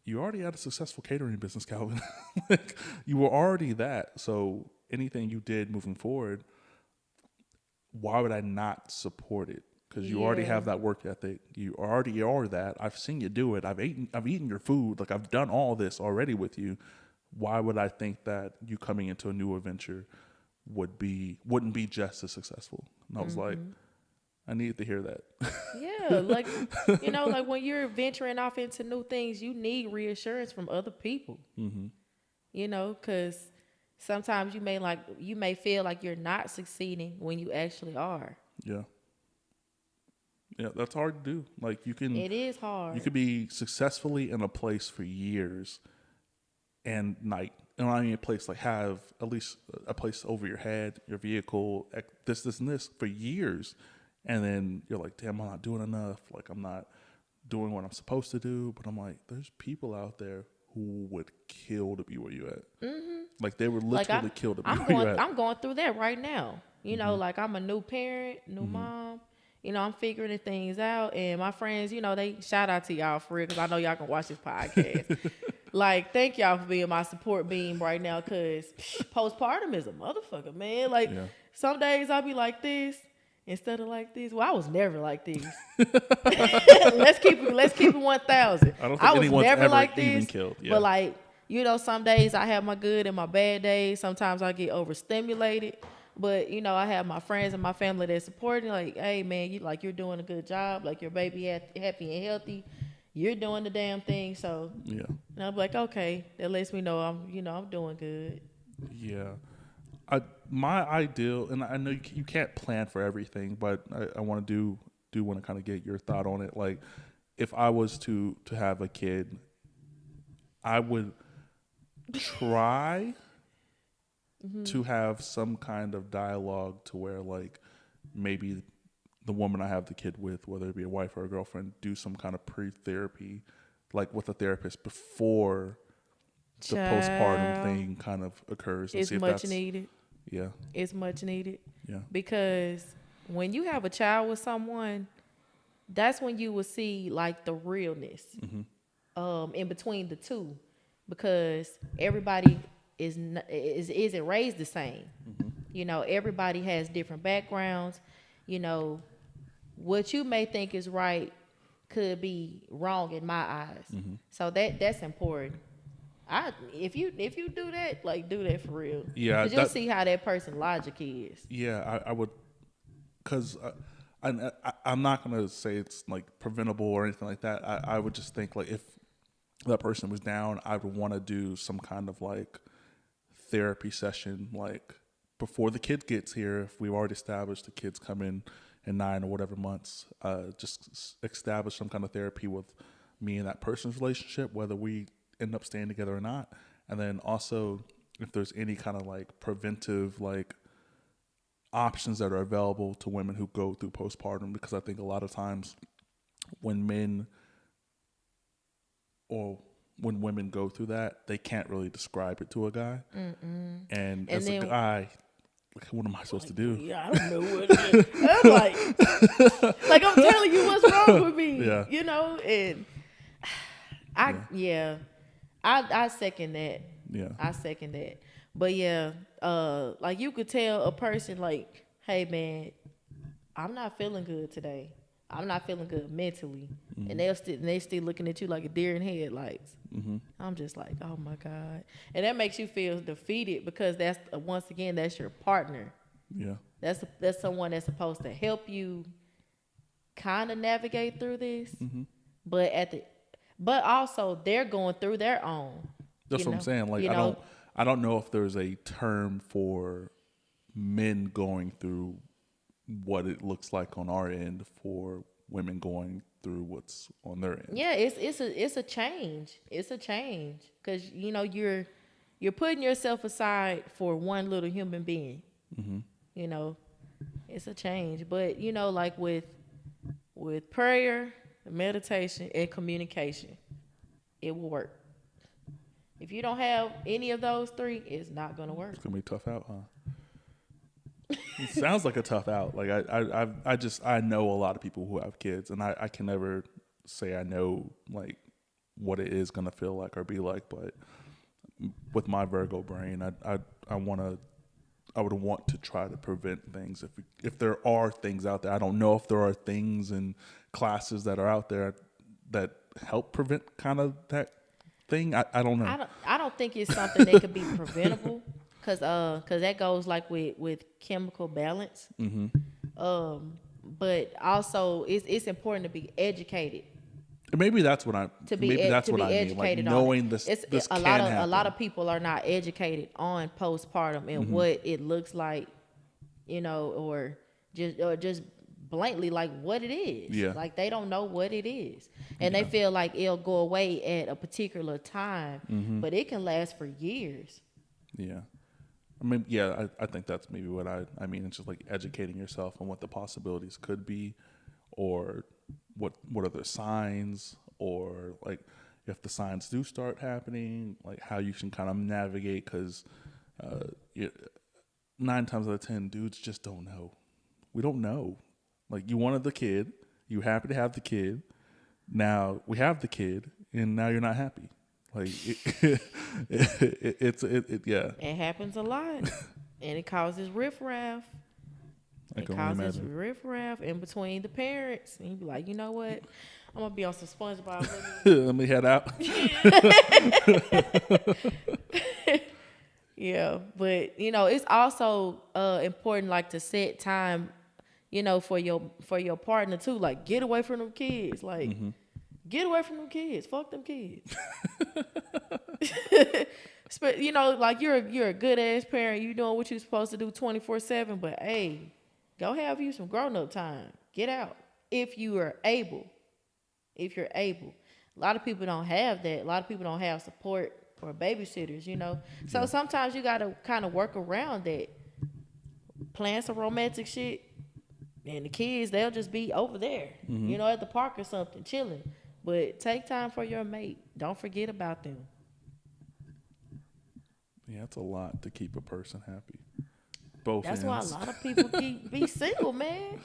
you already had a successful catering business, Calvin. Like, you were already that. So anything you did moving forward, why would I not support it? Because you already have that work ethic. You already are that. I've seen you do it. I've eaten your food. Like I've done all this already with you. Why would I think that you coming into a new adventure wouldn't be just as successful? And I was like, I need to hear that. Yeah, like you know, like when you're venturing off into new things, you need reassurance from other people. You know, because sometimes you may feel like you're not succeeding when you actually are. Yeah. Yeah, that's hard to do. Like It is hard. you could be successfully in a place for years and like, and I mean a place like have at least a place over your head, your vehicle, this, and this for years. And then you're like, damn, I'm not doing enough. Like I'm not doing what I'm supposed to do. But I'm like, there's people out there who would kill to be where you at. Like they would literally kill to be where you at. I'm going through that right now. You know, like I'm a new parent, new mom. You know, I'm figuring the things out, and my friends, you know, they shout out to y'all for real because I know y'all can watch this podcast. Like, thank y'all for being my support beam right now because postpartum is a motherfucker, man. Like, some days I'll be like this instead of like this. Well, I was never like this. let's keep it 1,000. I don't think I was anyone's never ever like even this, killed. Yeah. but like, you know, some days I have my good and my bad days. Sometimes I get overstimulated. But, you know, I have my friends and my family that support me. Like, hey, man, you're doing a good job. Like, your baby happy and healthy. You're doing the damn thing. So, Yeah. and I'm like, okay, that lets me know I'm doing good. Yeah. My ideal, and I know you can't plan for everything, but I want to want to kind of get your thought on it. Like, if I was to have a kid, I would try to have some kind of dialogue to where like maybe the woman I have the kid with, whether it be a wife or a girlfriend, do some kind of pre-therapy, like with a therapist before the postpartum thing kind of occurs. And It's see if much that's, needed. Yeah. It's much needed. Yeah. Because when you have a child with someone, that's when you will see like the realness in between the two, because everybody isn't raised the same. You know, everybody has different backgrounds. You know, what you may think is right could be wrong in my eyes. So that's important. If you do that, like do that for real. Yeah, because you'll see how that person logic is. Yeah, I would, because I'm not gonna say it's like preventable or anything like that. I would just think like if that person was down, I would want to do some kind of like therapy session, like before the kid gets here, if we've already established the kids come in 9 or whatever months, just establish some kind of therapy with me and that person's relationship, whether we end up staying together or not. And then also, if there's any kind of like preventive like options that are available to women who go through postpartum, because I think a lot of times when women go through that, they can't really describe it to a guy. And as a guy, what am I supposed to do? Yeah, I don't know what it is. I'm like I'm telling you what's wrong with me. Yeah. You know, and I second that. Yeah. I second that. But yeah, like you could tell a person like, hey man, I'm not feeling good today. I'm not feeling good mentally. And they still looking at you like a deer in headlights. I'm just like, oh my God. And that makes you feel defeated because that's once again, that's your partner. Yeah. That's someone that's supposed to help you kind of navigate through this. But also they're going through their own. That's what I'm saying. Like I don't know if there's a term for men going through what it looks like on our end for women going through what's on their end. Yeah, it's a change. It's a change because you're putting yourself aside for one little human being. You know, it's a change. But like with prayer, meditation, and communication, it will work. If you don't have any of those three, it's not gonna work. It's gonna be tough out, huh? It sounds like a tough out. Like I know a lot of people who have kids, and I can never say I know like what it is gonna feel like or be like. But with my Virgo brain, I would want to try to prevent things if there are things out there. I don't know if there are things and classes that are out there that help prevent kind of that thing. I don't know. I don't think it's something that could be preventable. Cause that goes like with chemical balance. But also it's important to be educated. Maybe that's what I mean. Like knowing this can happen. A lot of people are not educated on postpartum and what it looks like, or just blankly like what it is. Yeah. Like they don't know what it is, and they feel like it'll go away at a particular time, but it can last for years. Yeah. I mean, yeah, I think that's maybe what I mean. It's just like educating yourself on what the possibilities could be, or what are the signs, or like if the signs do start happening, like how you can kind of navigate. Because 9 times out of 10, dudes just don't know. We don't know. Like you wanted the kid, you happy to have the kid. Now we have the kid, and now you're not happy. Like it's yeah. It happens a lot, and it causes riffraff. It causes riffraff in between the parents, and you be like, you know what? I'm gonna be on some SpongeBob. Let me head out. Yeah, but it's also important, like to set time, for your partner too. Like get away from them kids. Like. Get away from them kids. Fuck them kids. Like you're a good ass parent. You doing what you're supposed to do 24/7. But hey, go have you some grown up time. Get out if you are able. If you're able. A lot of people don't have that. A lot of people don't have support or babysitters. So sometimes you gotta kind of work around that. Plan some romantic shit, and the kids they'll just be over there. At the park or something, chilling. But take time for your mate. Don't forget about them. Yeah, it's a lot to keep a person happy. Both That's ends. why a lot of people be single, man.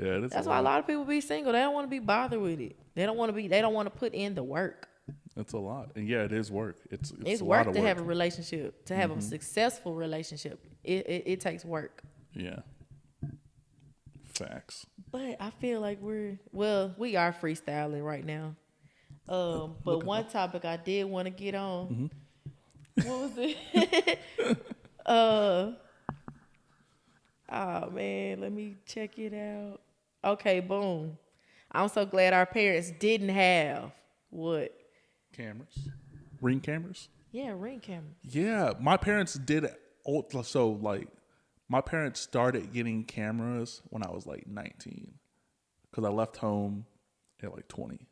Yeah, that's why a lot of people be single. They don't want to be bothered with it. They don't want to put in the work. It's a lot. And yeah, it is work. It's a work lot of to work. have a relationship, to have a successful relationship. It takes work. Yeah. Facts. But I feel like we are freestyling right now. But one topic I did want to get on. What was it? Oh man, let me check it out. Okay, boom. I'm so glad our parents didn't have what? Cameras. Ring cameras? Yeah, Ring cameras. Yeah, my parents did. So like My parents started getting cameras when I was like 19 because I left home at like 20.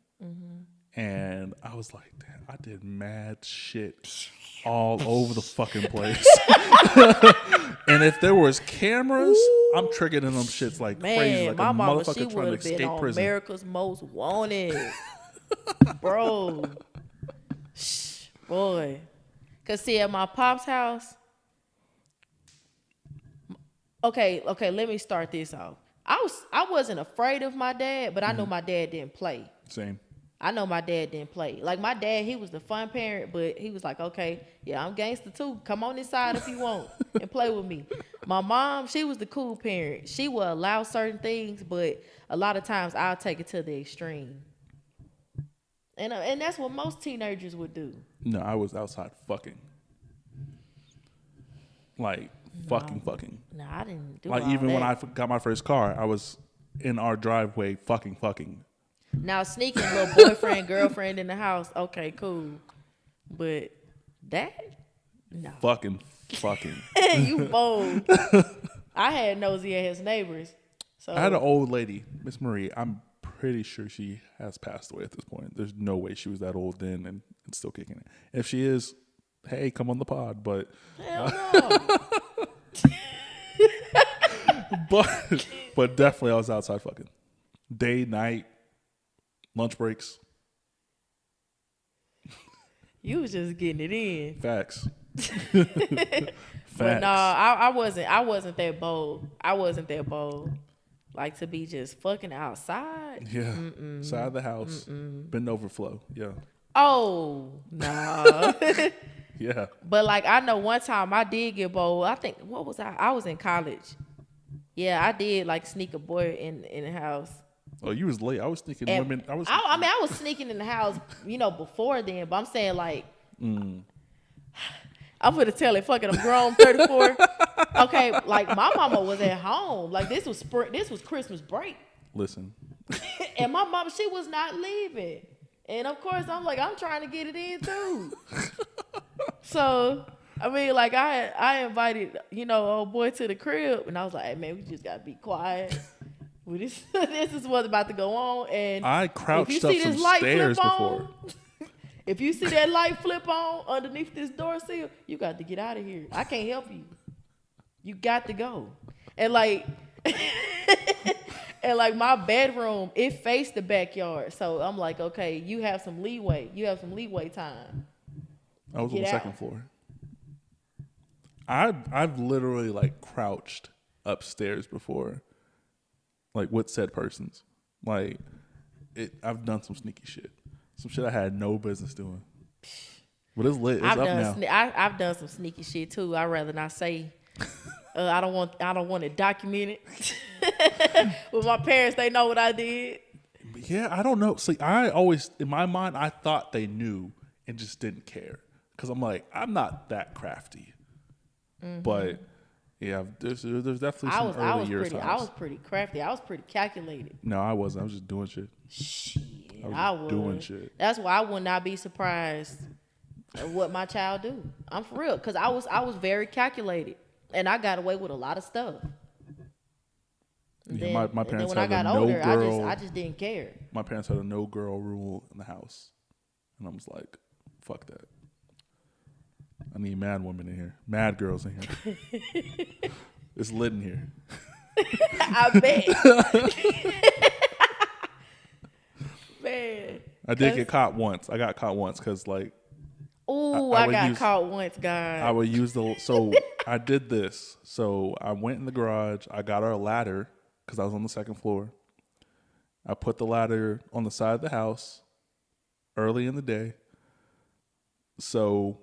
And I was like, damn, I did mad shit all over the fucking place. And if there was cameras, I'm triggering them shits like crazy, like my a mama, she motherfucker trying would to have been escape on prison. America's Most Wanted, bro. Shh, boy. Cause see, at my pop's house. Okay. Let me start this off. I wasn't afraid of my dad, but I know my dad didn't play. Same. I know my dad didn't play. Like my dad, he was the fun parent, but he was like, okay, yeah, I'm gangster too. Come on inside if you want and play with me. My mom, she was the cool parent. She would allow certain things, but a lot of times I'll take it to the extreme. And that's what most teenagers would do. No, I was outside fucking. Like, fucking. No, I didn't do Like, all even that. when I got my first car, I was in our driveway fucking. Now sneaking little boyfriend, girlfriend in the house, okay, cool. But that, no. Fucking. You bold. I had nosy at his neighbors. So I had an old lady, Miss Marie. I'm pretty sure she has passed away at this point. There's no way she was that old then and still kicking it. If she is, hey, come on the pod. But hell no. but definitely I was outside fucking. Day, night, lunch breaks. You was just getting it in. Facts. But no, I wasn't that bold. I wasn't that bold. Like to be just fucking outside. Yeah. Side of the house. Bend overflow. Yeah. Oh, no. Yeah. But like I know one time I did get bold. I think what was I? I was in college. Yeah, I did like sneak a boy in the house. Oh, you was late. I was thinking And women. I was sneaking in the house, before then. But I'm saying like, I'm gonna tell it. Fuck it, I'm grown, 34. Okay, like my mama was at home. Like this was spring. This was Christmas break. Listen. And my mama, she was not leaving. And of course, I'm like, I'm trying to get it in too. So, I mean, like I invited, old boy to the crib, and I was like, hey man, we just gotta be quiet. This is what's about to go on. And I crouched if you up see some this light stairs flip before. on, if you see that light flip on underneath this door sill, you got to get out of here. I can't help you. You got to go. And like, my bedroom, it faced the backyard. So I'm like, okay, you have some leeway. You have some leeway time. I was on Get the out. second floor. I've literally like crouched upstairs before, like with said persons. Like I've done some sneaky shit, some shit I had no business doing. But it's lit. It's up now. I've done some sneaky shit too. I'd rather not say. I don't want it documented. With my parents, they know what I did. Yeah, I don't know. See, I always in my mind I thought they knew and just didn't care because I'm like I'm not that crafty. But yeah, there's definitely some early years times. I was pretty crafty. I was pretty calculated. No, I wasn't. I was just doing shit. Shit, I was doing shit. That's why I would not be surprised at what my child do. I'm for real, because I was very calculated, and I got away with a lot of stuff. And Yeah, my and then parents when I had got a no older, girl. I just didn't care. My parents had a no girl rule in the house, and I was like, "Fuck that! I need mad women in here, mad girls in here. It's lit in here." I bet. Man. I did get caught once. I got caught once because like Ooh, I I would got use- caught once, God. I would use so I did this. So I went in the garage. I got our ladder because I was on the second floor. I put the ladder on the side of the house early in the day. So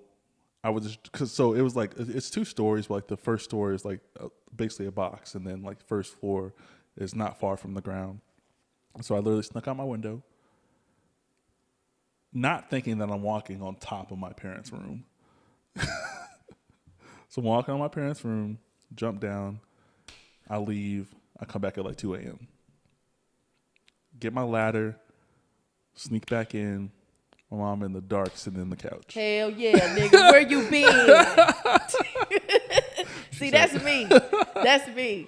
I was so it was like it's 2 stories. But like the first story is like basically a box, and then like first floor is not far from the ground. So I literally snuck out my window, not thinking that I'm walking on top of my parents' room. So I'm walking on my parents' room, jump down, I leave, I come back at like 2 a.m. Get my ladder, sneak back in. My mom in the dark sitting in the couch. Hell yeah, nigga. Where you been? See, said. that's me. That's me.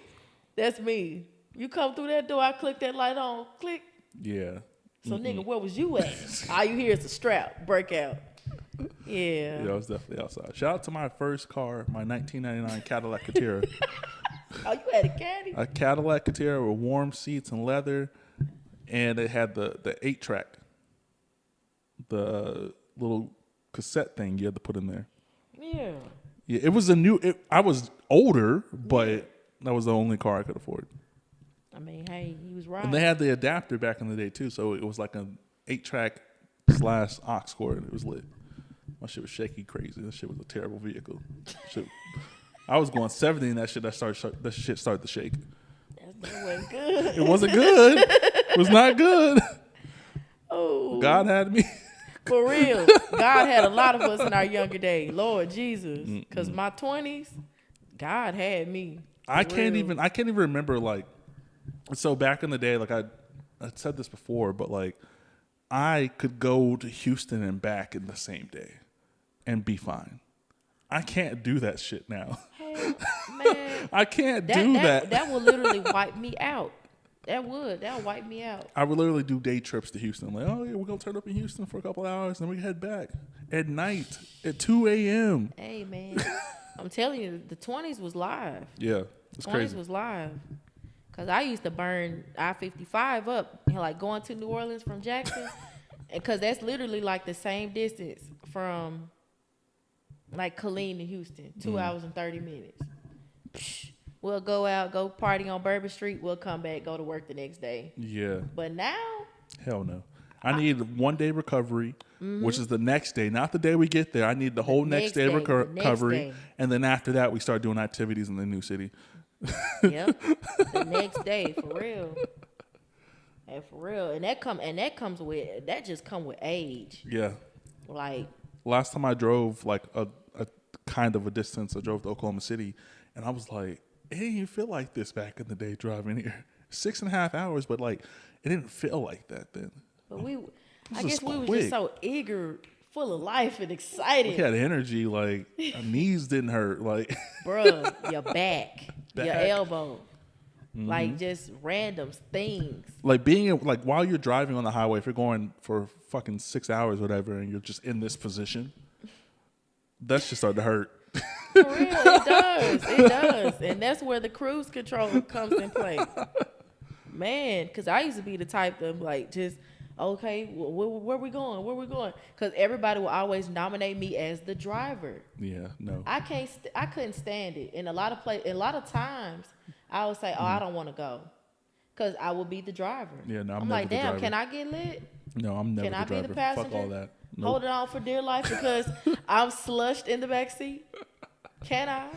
That's me. You come through that door, I click that light on, click. Yeah. So, nigga, where was you at? All you hear is a strap break out. Yeah. Yeah, I was definitely outside. Shout out to my first car, my 1999 Cadillac Catera. Oh, you had a caddy? A Cadillac Catera with warm seats and leather, and it had the 8-track, the little cassette thing you had to put in there. Yeah. Yeah, it was I was older, but that was the only car I could afford. I mean, hey, he was right. And they had the adapter back in the day too, so it was like an 8-track / aux cord, and it was lit. My shit was shaky crazy. That shit was a terrible vehicle. Shit, I was going 70 and that shit started to shake. That wasn't good. It wasn't good. It was not good. Oh. God had me. For real. God had a lot of us in our younger days. Lord Jesus. Because my 20s, God had me. I can't even remember, like, so back in the day, like I said this before, but like I could go to Houston and back in the same day and be fine. I can't do that shit now. Hey, man. I can't do that. That would literally wipe me out. That would wipe me out. I would literally do day trips to Houston. Like, oh yeah, we're gonna turn up in Houston for a couple hours, and then we head back at night at 2 a.m. Hey, man. I'm telling you, the 20s was live. Yeah, it's 20s crazy. was live. Because I used to burn I-55 up, you know, like going to New Orleans from Jackson. Because that's literally like the same distance from like Killeen to Houston, 2 hours and 30 minutes. Psh, we'll go out, go party on Bourbon Street. We'll come back, go to work the next day. Yeah. But now, Hell no. I need 1 day recovery, which is the next day, not the day we get there. I need the whole next day recovery. And then after that, we start doing activities in the new city. yep, the next day, for real. And for real. And that just come with age. Yeah. Like, Last time I drove like a kind of a distance, I drove to Oklahoma City, and I was like, it didn't even feel like this back in the day driving here. 6.5 hours, but like it didn't feel like that then. but I was guess we were quick. just so eager, full of life and excited. We had energy, like our knees didn't hurt, like Bruh, your back, your Back. elbow. Like just random things. like being like while you're driving on the highway, if you're going for fucking 6 hours, whatever, and you're just in this position, that shit started to hurt. For real, it does. It does. And that's where the cruise control comes in play. Man, because I used to be the type that like just, okay, where we going? Where we going? Because everybody will always nominate me as the driver. Yeah, no. I couldn't stand it. In a lot of times, I would say, oh, I don't want to go. Because I will be the driver. Yeah, no, I'm I'm never like, the damn, driver. can I get lit? No, I'm never Can the I be driver. the passenger? Fuck all that. Nope. Hold it on for dear life because I'm slushed in the back seat. Can I?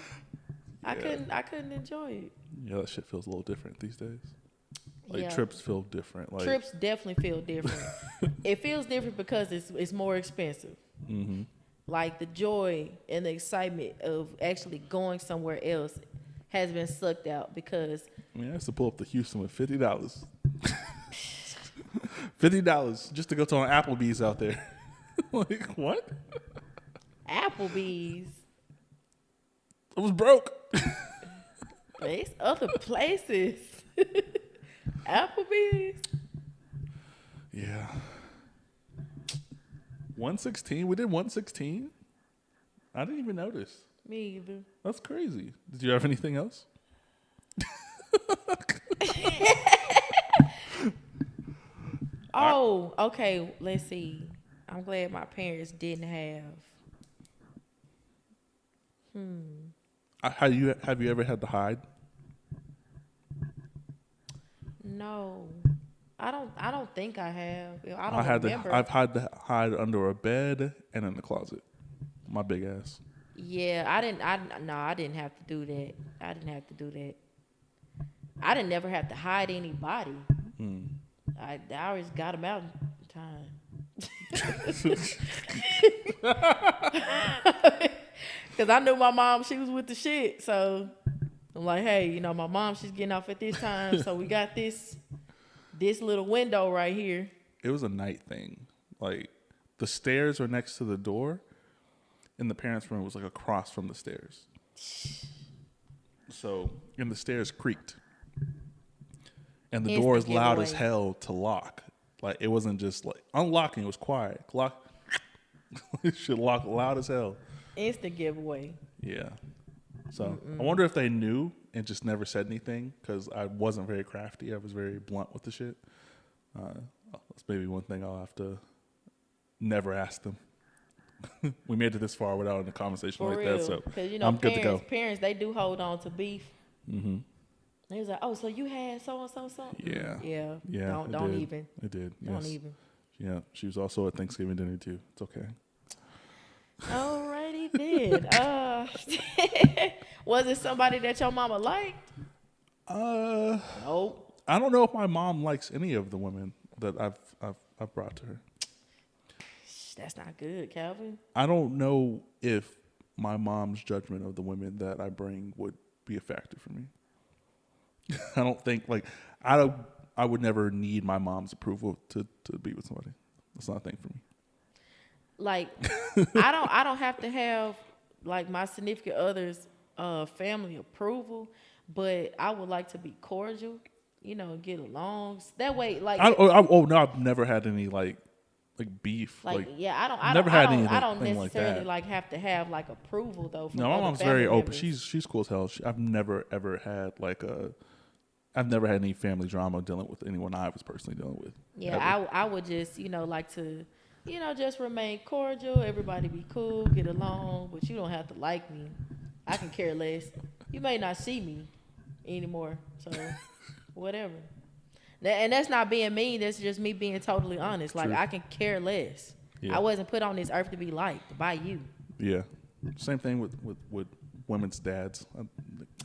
I couldn't enjoy it. Yeah, that shit feels a little different these days. Like Yeah. trips feel different. Like Trips definitely feel different. It feels different because it's more expensive. mm-hmm. Like the joy and the excitement of actually going somewhere else has been sucked out because I mean, I used to pull up to Houston with $50. $50 just to go to an Applebee's out there. Like, what? Applebee's, I was broke. there's other places. Applebee's. Yeah. 116? We did 116? I didn't even notice. Me either. That's crazy. Did you have anything else? Oh, okay. Let's see. I'm glad my parents didn't have. Have you ever had to hide? No, I don't think I have. I don't remember. I've had to hide under a bed and in the closet. My big ass. Yeah, I didn't have to do that. I didn't have to do that. I didn't never have to hide anybody. I always got them out in time. Because I knew my mom, she was with the shit. So I'm like, hey, you know, my mom, she's getting off at this time. So we got this little window right here. It was a night thing. Like the stairs were next to the door, and the parents' room was like across from the stairs. So, and the stairs creaked. And the Instant door is loud as giveaway. hell to lock. Like, it wasn't just like unlocking, it was quiet. Lock. It should lock loud as hell. Instant giveaway. Yeah. So, I wonder if they knew and just never said anything because I wasn't very crafty. I was very blunt with the shit. That's maybe one thing I'll have to never ask them. We made it this far without a conversation For like real. that, so Because, you know, I'm good to go. parents, they do hold on to beef. Mm-hmm. They was like, oh, so you had so-and-so something? Yeah. Yeah. Yeah. Don't did. even. It did. Don't Yes. even. Yeah. She was also at Thanksgiving dinner too. It's okay. Alrighty then. Was it somebody that your mama liked? Nope. I don't know if my mom likes any of the women that I've brought to her. That's not good, Calvin. I don't know if my mom's judgment of the women that I bring would be a factor for me. I don't think I would never need my mom's approval to be with somebody. That's not a thing for me. Like, I don't have to have like my significant other's family approval, but I would like to be cordial, you know, get along. That way, like, No, I've never had any like beef. yeah, I never had don't anything like necessarily that. like have to have like approval though. From No, my other mom's family very open. members. She's cool as hell. I've never ever had I've never had any family drama dealing with anyone I was personally dealing with. Yeah, ever. I would just, you know, like to, you know, just remain cordial. Everybody be cool, get along, but you don't have to like me. I can care less. You may not see me anymore, so whatever. And that's not being mean. That's just me being totally honest. Like, True. I can care less. Yeah. I wasn't put on this earth to be liked by you. Yeah. Same thing with women's dads.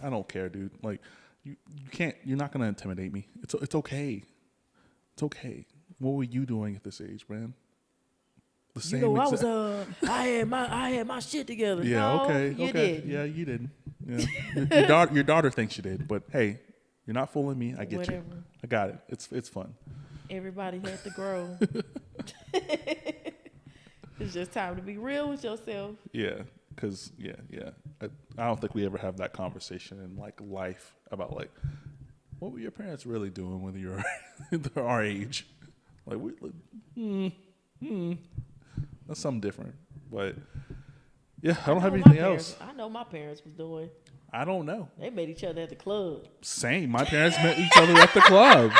I don't care, dude. Like, you're not going to intimidate me. It's okay. It's okay. What were you doing at this age, man? The same You know, I had my shit together. Yeah, No, okay. you okay. didn't. Yeah, you didn't. Yeah. Your daughter thinks you did, but hey, you're not fooling me. I get you. Whatever. I got it. It's fun. Everybody had to grow. It's just time to be real with yourself. Yeah, because I don't think we ever have that conversation in like life about like what were your parents really doing when you were our age. Like that's something different. But yeah, I don't have anything else. I know my parents was doing. I don't know. They met each other at the club. Same. My parents met each other at the club.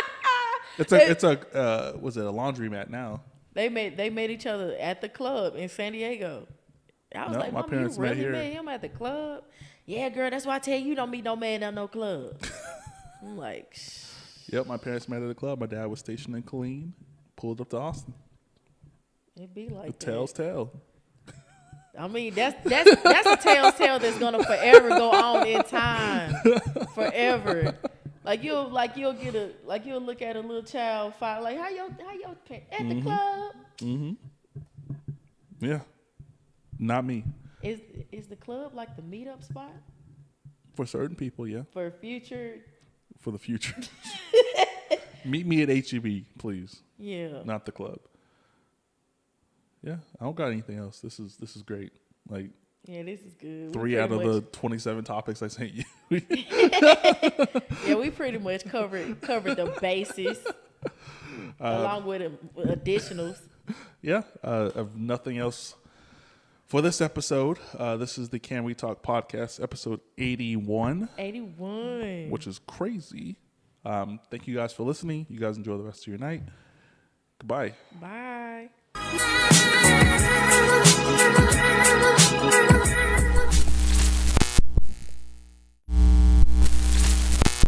It's a was it a laundromat now? They met each other at the club in San Diego. I was No, like, my Mama, parents you met really here. met him at the club? Yeah, girl, that's why I tell you don't meet no man at no club. I'm like, Yep, my parents met at a club. My dad was stationed in Killeen. Pulled up to Austin. it be like The that. tale's tale. I mean, that's a tale's tale that's gonna forever go on in time, forever. You'll look at a little child fight like how your at the club. Mm-hmm. Yeah. Not me. Is the club like the meetup spot For certain people, yeah. for future? For the future. Meet me at HEB, please. Yeah. Not the club. Yeah, I don't got anything else. This is great. Like Yeah, this is good. 3 out of the 27 topics I sent you. Yeah, we pretty much covered the bases along with additionals. Yeah, of nothing else for this episode. This is the Can We Talk podcast, episode 81, 81. which is crazy. Thank you guys for listening. You guys enjoy the rest of your night. Goodbye. Bye.